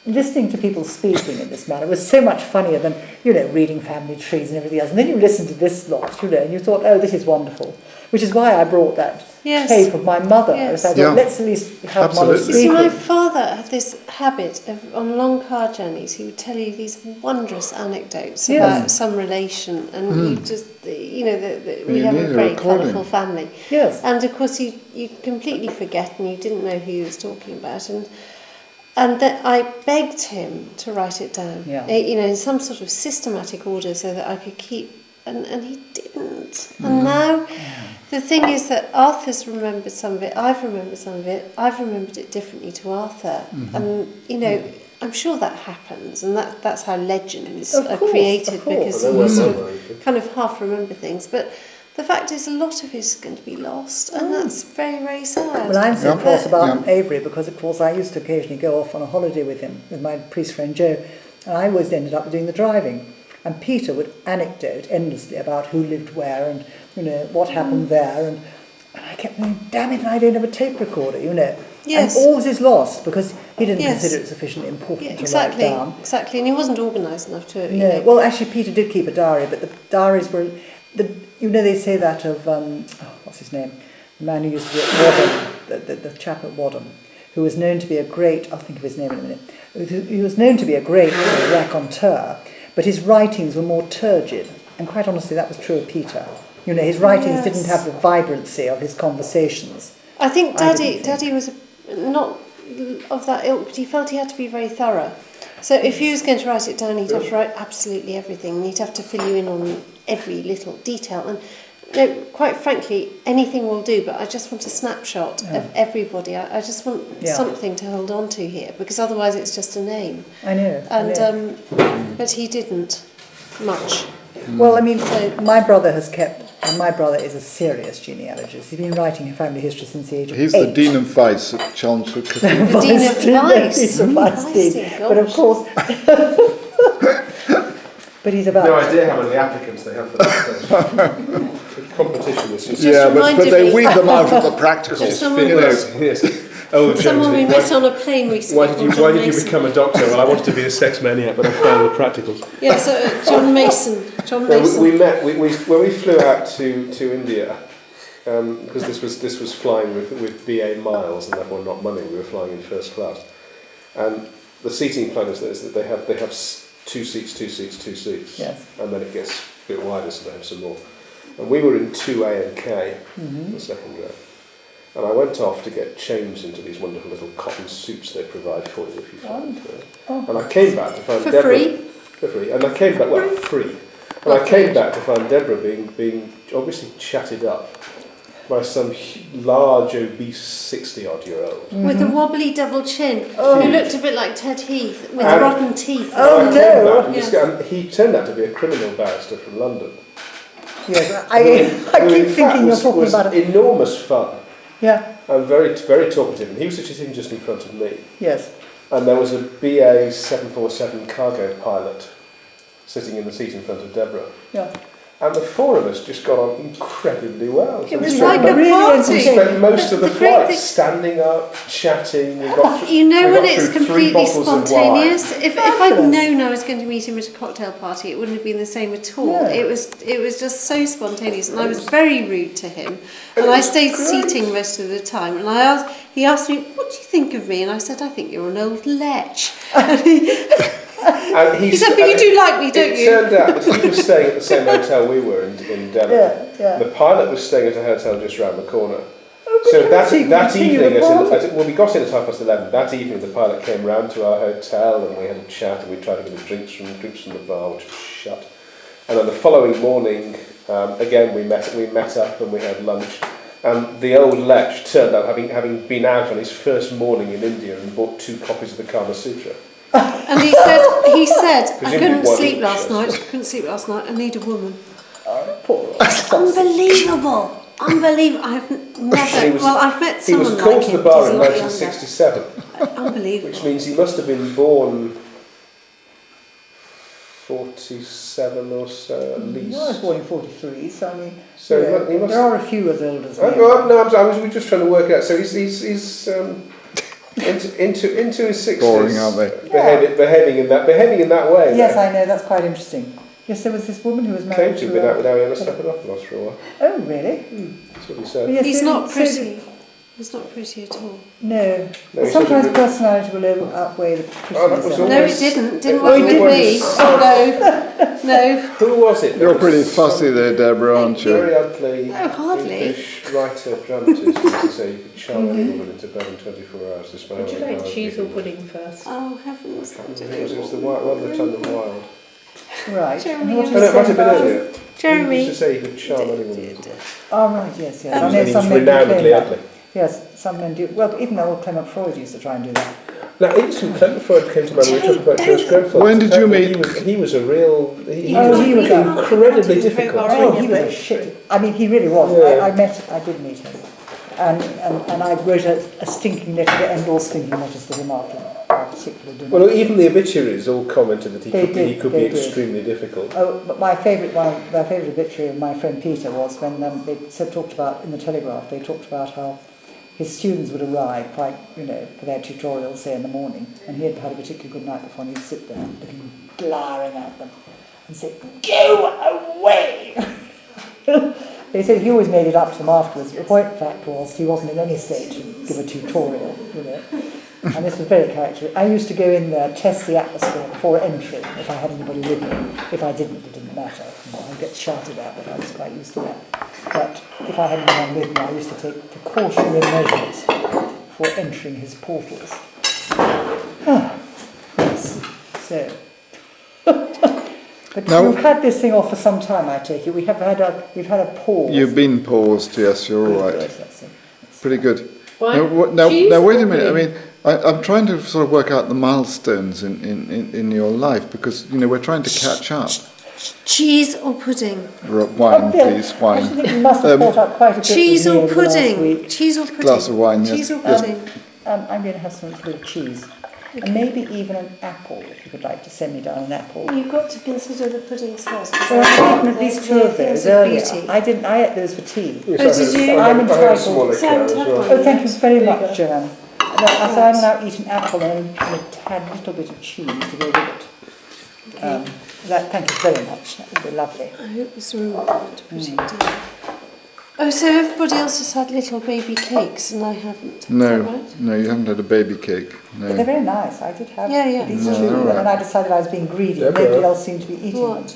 listening to people speaking in this manner was so much funnier than, you know, reading family trees and everything else. And then you listen to this lot, you know, and you thought, oh, this is wonderful." Which is why I brought that tape of my mother. Yes. I thought, Yeah. let's at least have Mother Absolutely. You see, speaking. my father had this habit of, on long car journeys, he would tell you these wondrous anecdotes Yes. about some relation, and you just, you know, we You have need a a very recording. colourful family. Yes. And of course, you completely forget, and you didn't know who he was talking about, and that I begged him to write it down, Yeah. you know, in some sort of systematic order, so that I could keep. And he didn't. And now, the thing is that Arthur's remembered some of it, I've remembered some of it, I've remembered it differently to Arthur. And, you know, I'm sure that happens, and that's how legends Of are course, created, of course. because you sort of kind of half remember things. But the fact is, a lot of it is going to be lost, and that's very, very sad. Well, I'm so Yeah. cross about Yeah. Avery because, of course, I used to occasionally go off on a holiday with him, with my priest friend Joe, and I always ended up doing the driving. And Peter would anecdote endlessly about who lived where and, you know, what happened there. And I kept thinking, damn it, I don't have a tape recorder, you know. Yes. And all is lost because he didn't Yes. consider it sufficiently important Yeah, to exactly, write down. exactly. And he wasn't organised enough to, you No, know. well, actually, Peter did keep a diary, but the diaries were, you know, they say that of, what's his name? The man who used to be at Wadham, the chap at Wadham, who was known to be a great, I'll think of his name in a minute, he was known to be a great raconteur, but his writings were more turgid, and quite honestly, that was true of Peter. You know, his writings didn't have the vibrancy of his conversations. I think I didn't Daddy was not of that ilk, but he felt he had to be very thorough. So if he was going to write it down, he'd have to write absolutely everything, and he'd have to fill you in on every little detail. And no, quite frankly, anything will do, but I just want a snapshot of everybody. I just want something to hold on to here, because otherwise it's just a name. I know. And but he didn't much. Well, I mean, my brother has kept, and my brother is a serious genealogist. He's been writing family history since the age of 8. He's the Dean of Vice at Chelmsford Cathedral. The Dean of Vice. He's a Vice Dean. But of course, but he's about... No idea how many applicants they have for that. The competition is just... Yeah, but reminded they me- weed them out of the practicals. Someone- You know. Yes. Oh, Someone we James, met on a plane recently. why did called John you Mason. become a doctor? Well, I wanted to be a sex maniac, but I failed the practicals. Yeah, so John Mason. John No, Mason. we met when we flew out to India, because this was flying with BA miles and therefore not money. We were flying in first class, and the seating plan is that they have 2 seats, Yes. and then it gets a bit wider, so they have some more. And we were in 2A and K, the second row. And I went off to get changed into these wonderful little cotton suits they provide for you if you fly into it. And I came back to find For Deborah... free? For free. And I came back... Well, free. And I came back to find Deborah being obviously chatted up by some large, obese 60-odd-year-old. With a wobbly double chin. Who looked a bit like Ted Heath, with And- rotten teeth. Oh, And I came no. back and Yes. and he turned out to be a criminal barrister from London. Yes, I Who keep in fact thinking you're was talking about it. enormous fun Yeah, and very, very talkative. And he was sitting just in front of me. yes. And there was a BA 747 cargo pilot sitting in the seat in front of Deborah. Yeah. And the four of us just got on incredibly well. It was like a party. We spent most of the great flight thing- standing up, chatting. We got You know we when got it's through 3 completely bottles of wine. spontaneous. If I'd known I was going to meet him at a cocktail party, it wouldn't have been the same at all. No. It was just so spontaneous, and I was very rude to him. And I stayed seating most of the time. And he asked me, "What do you think of me?" And I said, "I think you're an old lech." And He said, "But you do like me, don't you?" It turned out that he was staying at the same hotel we were in Deborah. Yeah, yeah. The pilot was staying at a hotel just round the corner. Oh, So that continue evening, the party. well, we got in at 11:30. That evening, the pilot came round to our hotel and we had a chat and we tried to get drinks from the bar, which was shut. And then the following morning, again we met up and we had lunch. And the old lech turned up, having been out on his first morning in India and bought 2 copies of the Kama Sutra. And he said, "I Presumably couldn't wasn't sleep last just- night. I couldn't sleep last night. I need a woman." Poor Unbelievable. Unbelievable. I've never. I've met He was someone called like to him. the bar He's in a lot 1967, younger. Unbelievable. which means he must have been born 47 or so at I was least. born in 43, so I mean, So yeah, he must- there are a few as old as me. we're just trying to work out. So he's into his 60s. Boring, aren't they? Behaving in that way. Yes, there. I know, that's quite interesting. Yes, there was this woman who was Claimed married to have to been out with Ariana Stephanopoulos for a while. Oh, really? That's what he said. Yes, He's so- not so- pretty. He's not pretty at all. No. No, But he sometimes said- personality will outweigh the Oh, that was prettiness. all- No, it didn't. Didn't work with me. Oh no, no. Who was it? You're pretty fussy there, Deborah, aren't you? Very ugly No, hardly. English writer, dramatist used to say you could charm any woman into bed in 24 hours. Despite Would you how like hard cheese or people were. pudding first? Oh heavens! It was the one that turned them wild. Right. Jeremy, And what you did No, you it might say have been about earlier. it? Jeremy. He used to say he could charm any woman into bed. Oh, right, yes, yes. I know And he was some men do claim renownedly that. ugly. Yes, some men do. Well, even old Clement Freud used to try and do that. Now, interesting, Clement Freud came to mind when we were talking about Joyce Grenfell. When did you meet? He was a real... He Oh, he was incredibly difficult. Oh, he was a shit. I mean, he really was. Yeah. I did meet him. And I wrote a stinking letter to end all stinking letters to him after our particular dinner. Well, even the obituaries all commented that he They could did, be they did. extremely difficult. Oh, but my favourite obituary of my friend Peter was when they talked about, in the Telegraph, they talked about how his students would arrive quite, for their tutorials, say in the morning, and he had had a particularly good night before, and he'd sit there looking, glowering at them, and say, "Go away!" They said he always made it up to them afterwards. The point fact was he wasn't in any state to give a tutorial, And this was very characteristic. I used to go in there, test the atmosphere before entry, if I had anybody with me. If I didn't, it didn't matter. I'd get shouted at, but I was quite used to that. But if I had anyone with me, I used to take precautionary measures for entering his portals. Yes. So. But Now- you've had this thing off for some time, I take it. We've had a pause. You've been paused, yes, you're all right. Yes, that's it. Pretty good. Why? Now, Cheese wait a or minute. I pudding? mean, I'm trying to sort of work out the milestones in your life because, we're trying to catch up. Cheese or pudding? Wine, Bill, please, I wine. think you must have caught up quite a bit Cheese with me or over the last pudding? week. Cheese or pudding? Glass of wine, yes. Cheese or Yes. pudding? I'm going to have some little cheese. And maybe even an apple, if you would like to send me down an apple. You've got to consider the puddings first. 'cause Well, they're- I've eaten at least they're 2 of things those earlier. beauty. I ate those for tea. Yes, Oh, did you? I'm I had a entitled. small eclair as well. Oh, thank you very much, Joanne. So I'll now eat an apple and a tad little bit of cheese to go with it. Thank you very much. That would be lovely. I hope this room will put it down. Oh, so everybody else has had little baby cakes and I haven't. Is No, that right? no, you haven't had a baby cake. But they're No. very nice. I did have Yeah, yeah. these No, two, they're all and right. then I decided I was being greedy. Deborah. Nobody else seemed to be eating them. What?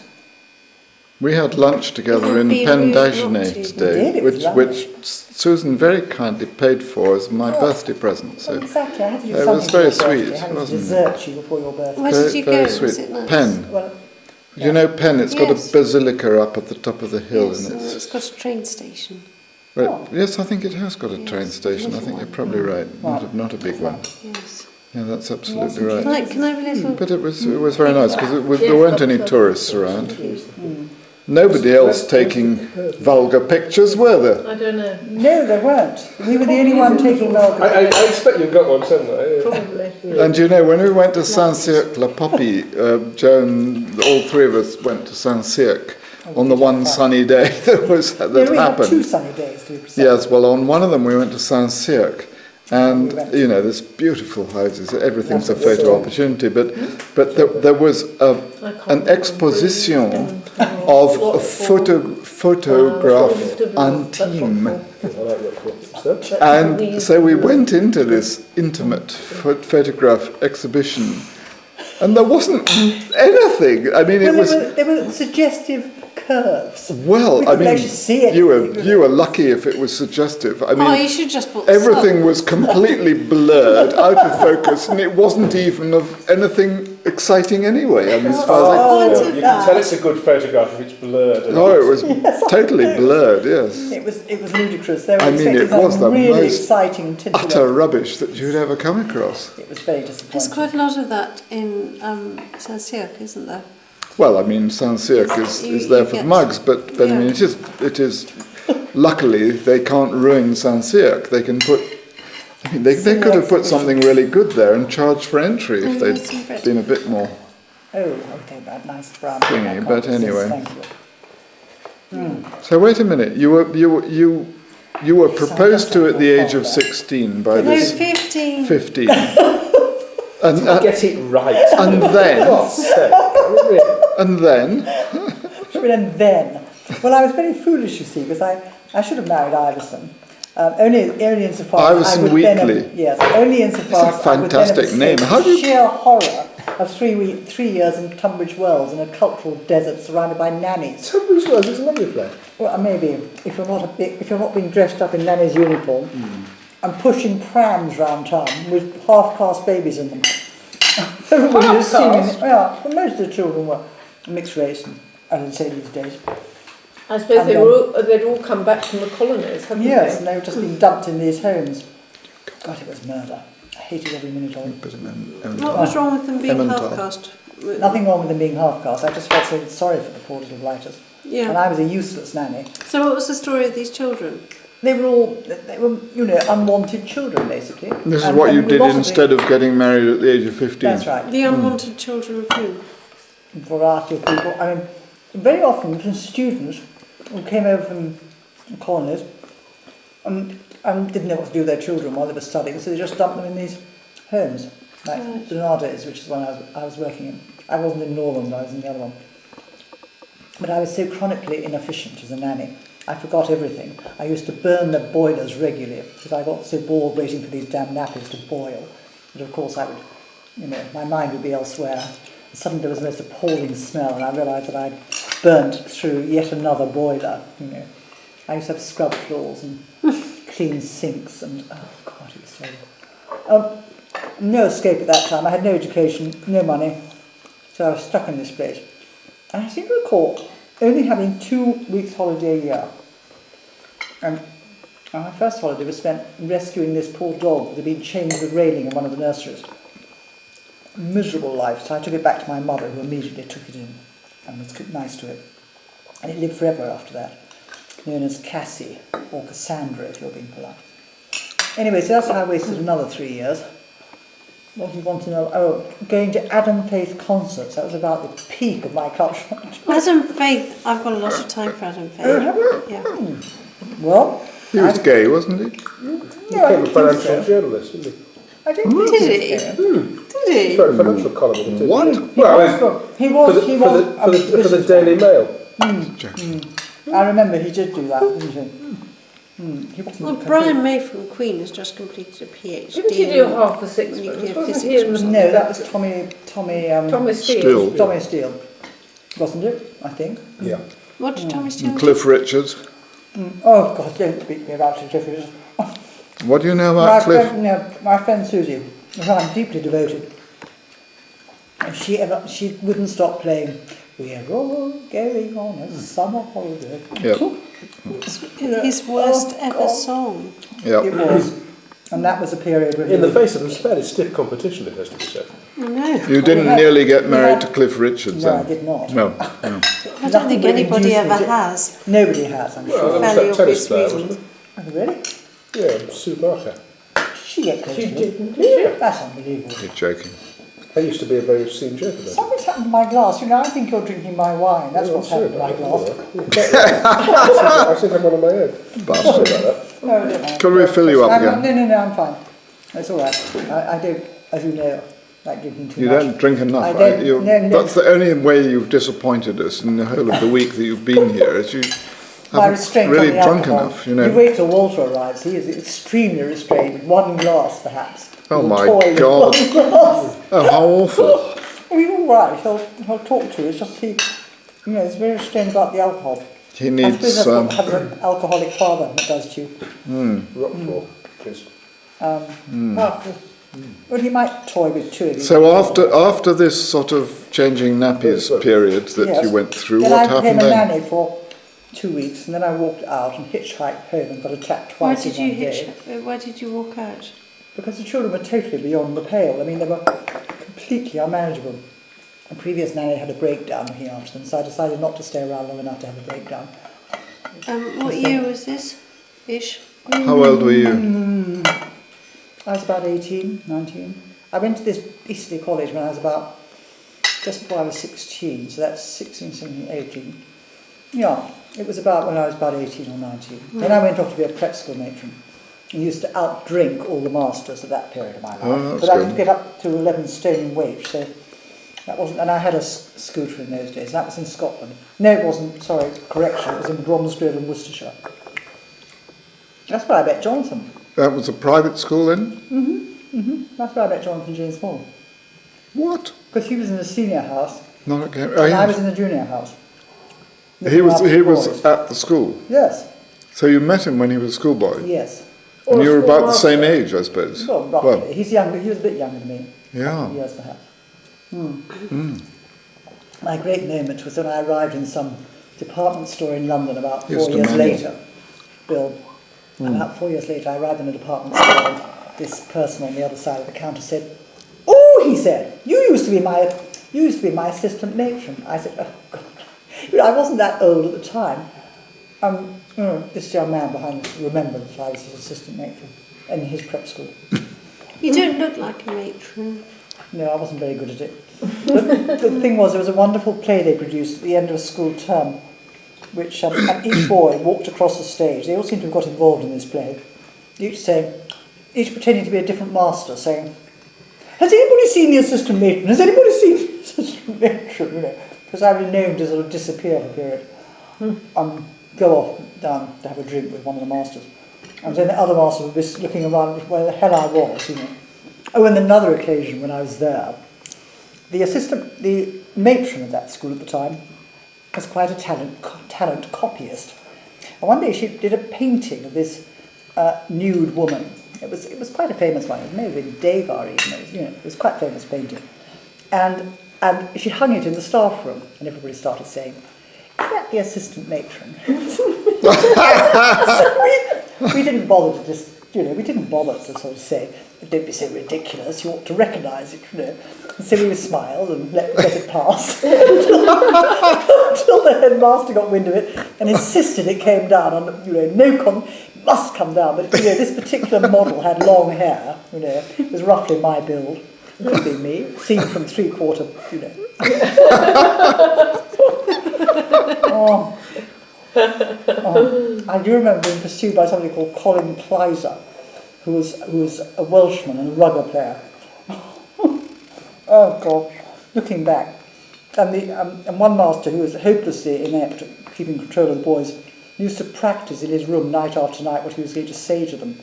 We had lunch together in Be Pen rude not Dagenet to. today, We did, it was which Susan very kindly paid for as my birthday present. Well, So exactly. I had to do it something was for very your birthday. sweet, I had to wasn't it? desert you before your birthday. Where very, did you go? very Was sweet. it nice? Pen. Well, You know Pen, it's got Yes. a basilica up at the top of the hill, Yes, and it's got a train station. yes, I think it has got a train Yes, station. I little think you're one. probably right. Not a big one. Yes. Yeah, that's absolutely right. Can I have a little? But it was very nice because there weren't any tourists around. Nobody else taking vulgar pictures, were there? I don't know. No, there weren't. We were the only one taking vulgar. I expect you've got one somewhere. Probably. And you know, when we went to St Cirq Lapopie, Joan, all three of us went to St Cirq on the one sunny day that We happened. had 2 sunny days, to be precise. Yes, well, on one of them we went to St Cirq, and you know, there's beautiful houses. Everything's a photo opportunity, but there was an exposition of photograph intime. And so we went into this intimate photograph exhibition, and there wasn't anything. I mean, it was. There were suggestive curves. Well, I mean, actually see it. you were lucky if it was suggestive. I mean, you should just put everything was completely blurred, out of focus, and it wasn't even of anything exciting anyway. I mean, as far as You can tell it's a good photograph if it's blurred. it was totally blurred. Yes. It was ludicrous. They were I mean, it expecting was some the really most exciting titular. utter rubbish that you'd ever come across. It was very disappointing. There's quite a lot of that in St Cirq, isn't there? Well, I mean, St Cirq is there for the mugs, but I mean, it is. Luckily, they can't ruin St Cirq. They can put. I mean, they could have put something really good there and charged for entry if they'd been a bit more. Oh, okay, that nice brown. Thingy, but anyway. Thank you. So wait a minute. You were proposed to at the age of 16 by No, this 15. 15. And Get it right. and then And then, well, I was very foolish, you see, because I should have married Iverson. Only insofar as Iverson I would then Wheatley. have, yes, only insofar That's a as I would then have fantastic name. escaped How do you- sheer horror of 3 years in Tunbridge Wells in a cultural desert surrounded by nannies. Tunbridge Wells is a lovely place. Well, maybe if you're not being dressed up in nanny's uniform and pushing prams round town with half-caste babies in them. Everybody was singing. Yeah, well, most of the children were mixed race, as I say these days. I suppose And, they'd all come back from the colonies, hadn't Yes, they? and they were just being dumped in these homes. God, it was murder. I hated every minute of it. What was wrong with them being Emmental. half-caste? Nothing wrong with them being half-caste. I just felt so sorry for the poor little blighters. And Yeah. I was a useless nanny. So what was the story of these children? They were, unwanted children, basically. this is And- what you and did lots of instead of getting married at the age of 15. That's right. The unwanted children of who? Variety of people. I mean, very often from students who came over from colonies and didn't know what to do with their children while they were studying, so they just dumped them in these homes, like Bernardes, which is one I was working in. I wasn't in Northern, I was in the other one. But I was so chronically inefficient as a nanny. I forgot everything. I used to burn the boilers regularly because I got so bored waiting for these damn nappies to boil. But of course I would, my mind would be elsewhere. Suddenly there was the most appalling smell and I realised that I'd burnt through yet another boiler, I used to have scrub floors and clean sinks and, oh God, it was terrible. No escape at that time. I had no education, no money, so I was stuck in this place. And I seem to recall only having 2 weeks holiday a year. And my first holiday was spent rescuing this poor dog that had been chained to the railing in one of the nurseries. Miserable life, so I took it back to my mother, who immediately took it in and was nice to it. And it lived forever after that, known as Cassie, or Cassandra if you're being polite. Anyway, so that's how I wasted another 3 years. What do you want to know? Oh, going to Adam Faith concerts. That was about the peak of my culture. Adam Faith, I've got a lot of time for Adam Faith. Oh, have you? Yeah. Well, He was gay, wasn't he? no, I He don't became a think financial so. journalist, didn't he? I don't think Did so. he? Did he? Sorry, financial column. Didn't he? What? Well, He was for the Daily Mail. I remember he did do that, didn't he? He wasn't Well, complete- Brian May from Queen has just completed a PhD. Didn't he do in half the six nuclear months? Wasn't physics he in or the- something? No, that was Tommy Steele. Tommy Steele, wasn't it? I think. Yeah. What did Tommy Steele do? Cliff Richards. Oh God, don't speak to me about certificates. What do you know about Cliff? My friend Susie, to whom I'm deeply devoted, and she wouldn't stop playing. We're all going on a summer holiday. Yep. His worst ever song. Yep. It was, and that was a period when In the face of some fairly stiff competition, it has to be said. I know. You didn't nearly get married to Cliff Richards No, then? I did not. No. I don't think anybody ever has. Nobody has, I'm sure. Well, Fairly that tennis obvious player, reason. wasn't Oh, really? it? Yeah, Sue Barker. She get close to him. didn't. Yeah. That's unbelievable. You're joking. That used to be a very obscene joke about it. Something's happened to my glass. You know, I think you're drinking my wine. That's Yeah, what's I'm happened to my glass. I think I'm one on my own. Bastard. No, I don't mind. Can we fill you up again? No, I'm fine. It's all right. I don't, as you know, like drinking too You much. don't drink enough, I right? don't- no. That's the only way you've disappointed us in the whole of the week that you've been here, is you My haven't restraint really on the drunk alcohol. enough, you know. You wait till Walter arrives. He is extremely restrained. One glass, perhaps. Oh He'll my toy with God. one glass. Oh, how awful. Oh, he's all right. He'll talk to you. It's just he, you know, he's very restrained about the alcohol. He I needs suppose that's what having an alcoholic father that does to you. Rockford, please. Well, he might toy with two of you. So after this sort of changing nappies period that Yes. you went through, Then what I became happened a then? nanny for 2 weeks, and then I walked out and hitchhiked home and got attacked Why twice did in you one day. Why did you walk out? Because the children were totally beyond the pale. I mean, they were completely unmanageable. A previous nanny had a breakdown looking after them, so I decided not to stay around long enough to have a breakdown. What year was this? Ish. How old were you? I was about 18, 19. I went to this beastly college when I was about, just before I was 16, so that's 16, 17, 18. Yeah, it was about when I was about 18 or 19. Then I went off to be a prep school matron and used to outdrink all the masters at that period of my life. Oh, that's but I good. could get up to 11 stone in weight, so that wasn't, and I had a scooter in those days. That was in Scotland. No, it wasn't, sorry, correction, it was in Bromsgrove in Worcestershire. That's where I met Jonathan. That was a private school then? That's where I met Jonathan James Moore. What? Because he was in the senior house, Not at Cambridge. Oh, and I yes. was in the junior house. He was Looking after was boys. at the school. Yes, So you met him when he was a schoolboy? yes. And you were about the same age, I suppose? Well, roughly. He's younger. He was a bit younger than me. Yeah. Years perhaps. My great moment was when I arrived in some department store in London about 4 Yes, years Manuel. later. Bill, about 4 years later, I arrived in a department store and this person on the other side of the counter said, "Oh," he said, you used to be my assistant matron." I said, "Oh, God." You know, I wasn't that old at the time. This young man behind us remembered that I was his assistant matron in his prep school. You don't look like a matron. No, I wasn't very good at it. But the thing was, there was a wonderful play they produced at the end of a school term, which and each boy walked across the stage. They all seemed to have got involved in this play, each pretending to be a different master, saying, "Has anybody seen the assistant matron? Has anybody seen the assistant matron?" You know, because I was known to sort of disappear for a period, go off down to have a drink with one of the masters, and then the other master would be looking around where the hell I was, you know. Oh, and another occasion when I was there, the matron of that school at the time was quite a talent copyist. And one day she did a painting of this nude woman. It was quite a famous one. It may have been Deborah even. It was quite a famous painting. And she hung it in the staff room, and everybody started saying, "Is that the assistant matron?" So we didn't bother to sort of say, "Don't be so ridiculous, you ought to recognise it," you know. And so we smiled and let it pass until the headmaster got wind of it and insisted it came down on, must come down. But this particular model had long hair, it was roughly my build. It could be me, seen from 3/4, I do remember being pursued by somebody called Colin Kleiser, who was a Welshman and a rugger player. Oh God! Looking back, and one master who was hopelessly inept at keeping control of the boys used to practice in his room night after night what he was going to say to them.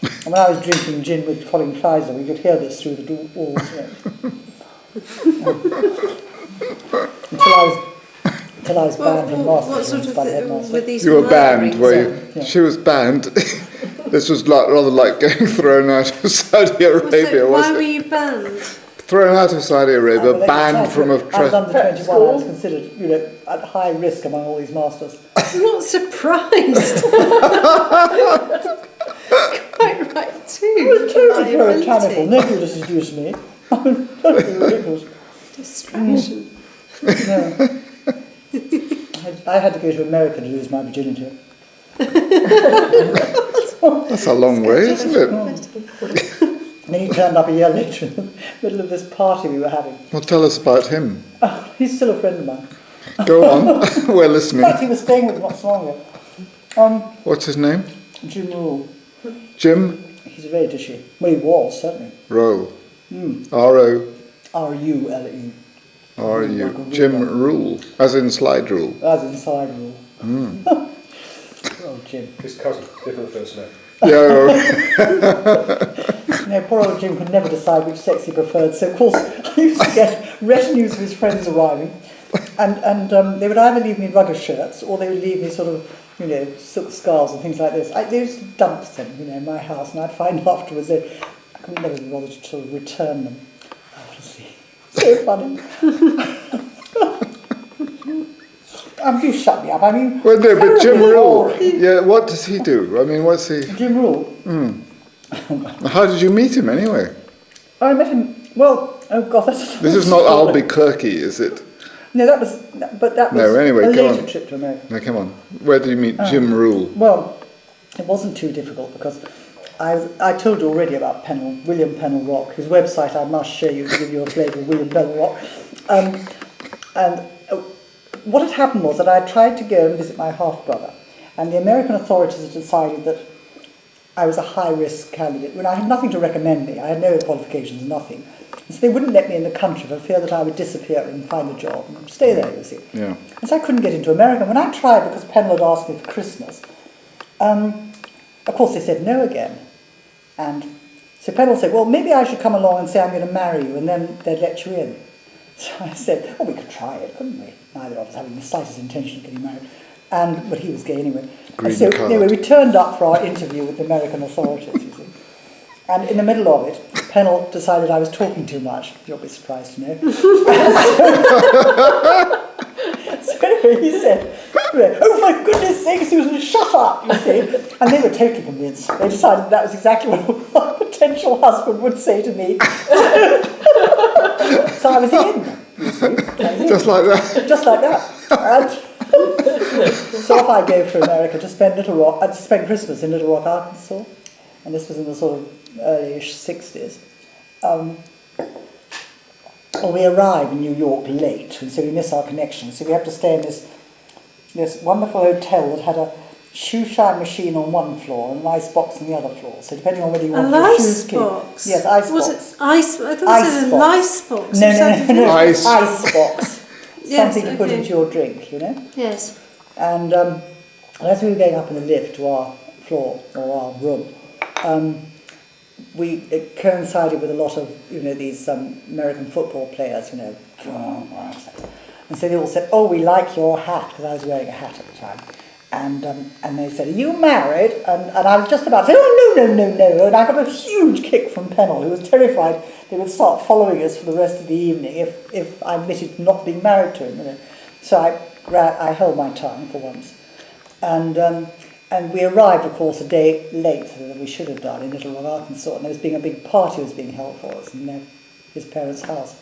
And when I was drinking gin with Colin Kleiser, we could hear this through the walls. Until I was banned from master. What sort by the of headmaster. were these You were banned, murderings? were you? Yeah. She was banned. This was rather like getting thrown out of Saudi Arabia, Why wasn't were it? you banned? Thrown out of Saudi Arabia, Well, banned from a I was under trust. 21. I was considered, at high risk among all these masters. I'm not surprised. Quite right too. It was totally Liability. puritanical. Nobody would have seduced me. I mean, totally ridiculous. Distraction. No. I had to go to America to lose my virginity. That's a long way, isn't it? And then he turned up a year later in the middle of this party we were having. Well, tell us about him. Oh, he's still a friend of mine. Go on, we're In listening. fact, he was staying with me not so long ago. What's his name? Jim Rule. Jim He's very dishy. Well, he was, certainly. Roll. R-O. R-U-L-E. R-U. Jim Rule, as in slide rule. As inside Rule. Oh, Jim. His cousin, different first name. Yeah. No, poor old Jim could never decide which sex he preferred, so of course I used to get retinues of his friends arriving, and they would either leave me rugger shirts or they would leave me sort of, silk scarves and things like this. They used to dump them, in my house, and I'd find afterwards that I could never be bothered to sort of return them. Honestly, so funny. Do shut me up. I mean, Well, no, but Jim terribly Rule. boring. Yeah, what does he do? I mean, what's he? Jim Rule. How did you meet him anyway? I met him. Well, oh God, that's. This is not Albuquerque, is it? No, that was. But that was No, anyway, a go later on. trip to America. Now, come on. Where did you meet Jim Rule? Well, it wasn't too difficult because I told you already about Pennell, William Pennell Rock. His website I must show you to give you a flavour of William Pennell Rock. What had happened was that I tried to go and visit my half-brother, and the American authorities had decided that I was a high-risk candidate. When I had nothing to recommend me, I had no qualifications, nothing. And so they wouldn't let me in the country for fear that I would disappear and find a job and stay there, you see. Yeah. And so I couldn't get into America. When I tried, because Pennell had asked me for Christmas, of course they said no again. And so Pennell said, well, maybe I should come along and say I'm going to marry you, and then they'd let you in. So I said, well, we could try it, couldn't we? Neither of us having the slightest intention of getting married. But he was gay anyway. Green And so card. anyway, we turned up for our interview with the American authorities, you see. And in the middle of it, Pennell decided I was talking too much. You'll be surprised to know. So anyway, he said, oh, for goodness sake, Susan, shut up, you see. And they were totally convinced. They decided that was exactly what a potential husband would say to me. So I was in, you see. Just like that. Just like that. And so off I go for America to spend Christmas in Little Rock, Arkansas. And this was in the sort of early-ish 60s. We arrive in New York late, and so we miss our connection. So we have to stay in this wonderful hotel that had a shoe shine machine on one floor and an ice box on the other floor. So depending on whether you want your shoes clean. box? Yes, ice Was box. it ice? I thought it was an ice box. No, Ice. ice box. Yes, Something to put okay. into your drink, Yes. And as we were going up in the lift to our floor or our room, it coincided with a lot of these American football players, and so they all said, "Oh, we like your hat," because I was wearing a hat at the time, and they said, "Are you married?" And I was just about to say, "Oh no," and I got a huge kick from Pennell, who was terrified they would start following us for the rest of the evening if I admitted not being married to him. So I held my tongue for once, and we arrived, of course, a day later than we should have done in Little Rock, Arkansas, and there was a big party was being held for us in his parents' house,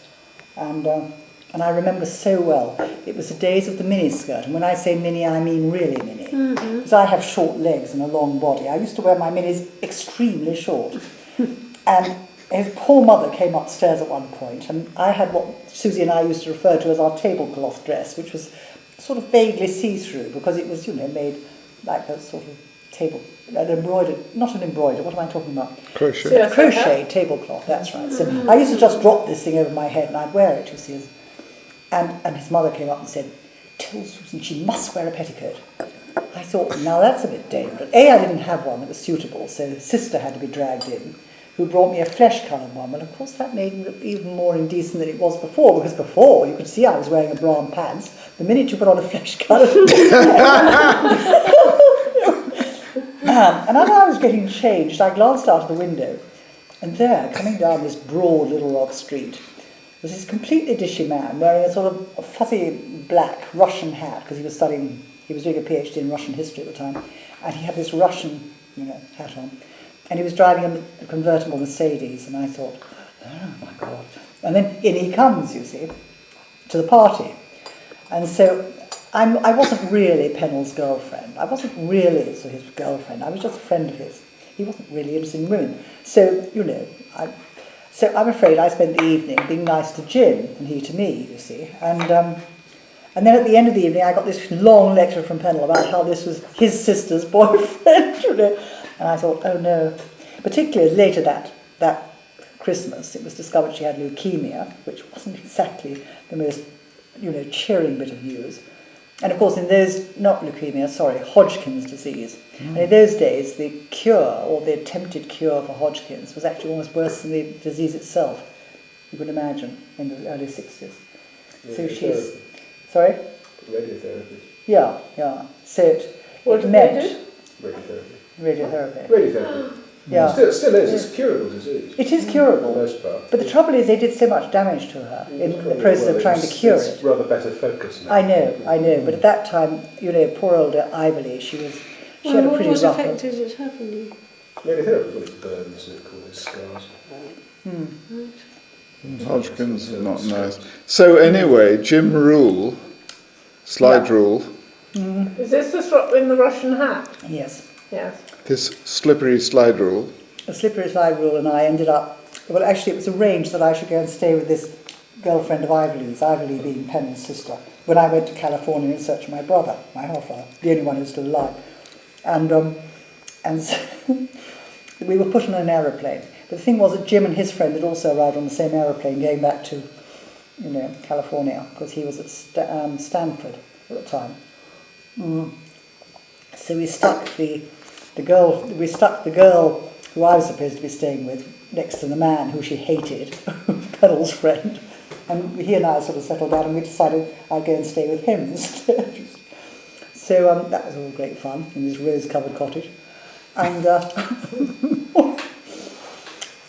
and I remember so well. It was the days of the miniskirt, and when I say mini, I mean really mini, because I have short legs and a long body. I used to wear my minis extremely short, and his poor mother came upstairs at one point, and I had what Susie and I used to refer to as our tablecloth dress, which was sort of vaguely see-through, because it was, made like a sort of not an embroidered, what am I talking about? Crochet. So, crochet tablecloth, that's right. So I used to just drop this thing over my head and I'd wear it, you see. And his mother came up and said, "Tell Susan she must wear a petticoat." I thought, now that's a bit dangerous. I didn't have one that was suitable, so sister had to be dragged in, who brought me a flesh-coloured one. Well, of course, that made me look even more indecent than it was before, because before you could see I was wearing a bra and pants. The minute you put on a flesh-coloured and as I was getting changed, I glanced out of the window, and there, coming down this broad Little Rock street, was this completely dishy man wearing a sort of fuzzy black Russian hat, because he was doing a PhD in Russian history at the time, and he had this Russian, hat on, and he was driving a convertible Mercedes, and I thought, oh my God. And then in he comes, you see, to the party. And so I wasn't really Pennell's girlfriend. I wasn't really his girlfriend. I was just a friend of his. He wasn't really interested in women. So, you know, I'm afraid I spent the evening being nice to Jim and he to me, you see. And then at the end of the evening, I got this long lecture from Pennell about how this was his sister's boyfriend, you know. And I thought, oh no. Particularly later that Christmas, it was discovered she had leukemia, which wasn't exactly the most, you know, cheering bit of news. And of course, Hodgkin's disease. And in those days, the cure, or the attempted cure for Hodgkin's, was actually almost worse than the disease itself, you could imagine, in the early 60s. So she's... Sorry? Radiotherapy. Yeah. So it meant... Radiotherapy. Radiotherapy. Yeah. Still is. It's a curable disease. It is curable. For the most part. But the trouble is they did so much damage to her in the process of trying to cure it. It's rather better focus now. I know. But at that time, you know, poor old Ivory, she had a pretty rough... What affected it happening? Radiotherapy, well, it's burns, it causes scars. Hodgkin's is not nice. So anyway, Jim Rule, slide rule, Is this the strop in the Russian hat? Yes. Yes. this slippery slide rule. The slippery slide rule and I ended up... Well, actually, it was arranged that I should go and stay with this girlfriend of Ivory's, Ivory being Pennell's sister, when I went to California in search of my brother, my half-brother, the only one who's still alive. And so we were put on an aeroplane. But the thing was that Jim and his friend had also arrived on the same aeroplane going back to, you know, California, because he was at Stanford at the time. So we stuck the girl who I was supposed to be staying with next to the man who she hated, Pennell's friend. And he and I sort of settled down and we decided I'd go and stay with him instead. So that was all great fun in this rose-covered cottage. And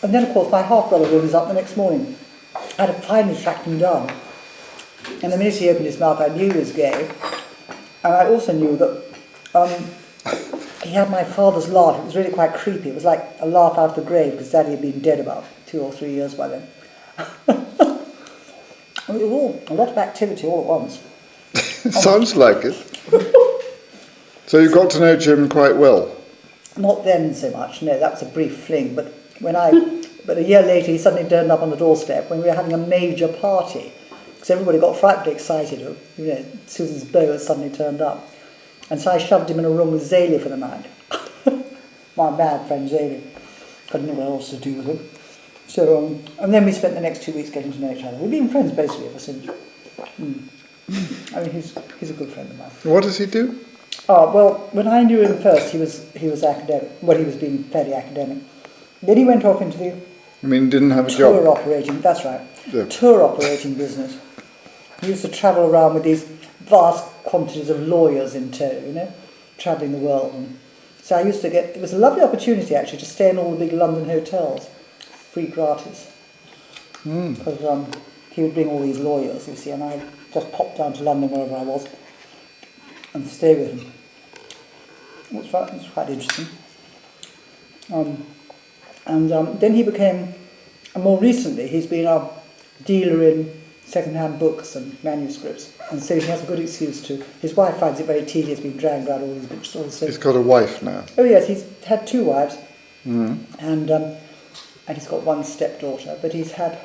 and then, of course, my half-brother rose up the next morning. I had finally tracked him down. And the minute he opened his mouth, I knew he was gay. And I also knew that he had my father's laugh. It was really quite creepy. It was like a laugh out of the grave, because Daddy had been dead about 2 or 3 years by then. It was all a lot of activity all at once. Sounds like it. So you got to know Jim quite well? Not then so much, no, that was a brief fling. But a year later he suddenly turned up on the doorstep when we were having a major party. Because everybody got frightfully excited. You know, Susan's beau had suddenly turned up. And so I shoved him in a room with Zaley for the night. My mad friend Zaley. Couldn't know what else to do with him. So, and then we spent the next 2 weeks getting to know each other. We've been friends basically ever since. I mean, he's a good friend of mine. What does he do? Oh, well, when I knew him first, he was academic. Well, he was being fairly academic. Then he went off into the I mean, didn't have a tour job? operating, that's right, Yeah. tour operating business. He used to travel around with these vast quantities of lawyers in tow, you know, travelling the world. And so I used to it was a lovely opportunity actually to stay in all the big London hotels, free gratis. Because he would bring all these lawyers, you see, and I just popped down to London wherever I was and stay with him. It was quite interesting. Then he became, and more recently, he's been a dealer in second-hand books and manuscripts, and so he has a good excuse to. His wife finds it very tedious being dragged around all these books also. He's got a wife now. Oh yes, he's had 2 wives, and he's got 1 stepdaughter, but he's had a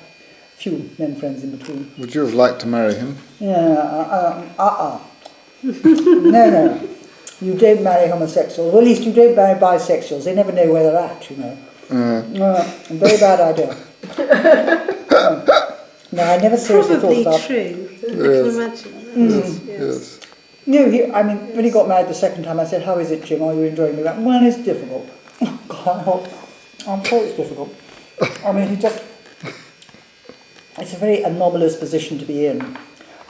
few men friends in between. Would you have liked to marry him? No. You don't marry homosexuals. Well, at least you don't marry bisexuals. They never know where they're at, you know. Very bad idea. No, I never seriously thought about... Probably true. I can imagine that. Yes. No, when he got married the second time, I said, "How is it, Jim? Are you enjoying it?" He went, "Well, it's difficult." God, I'm sure it's difficult. I mean, it's a very anomalous position to be in,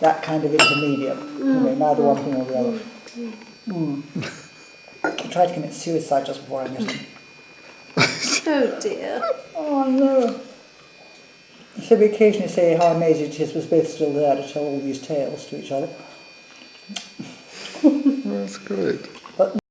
that kind of intermediate, you know, neither one thing or the other. He tried to commit suicide just before I met him. Oh dear. Oh no. So we occasionally say how amazing it is we're both still there to tell all these tales to each other. That's great. But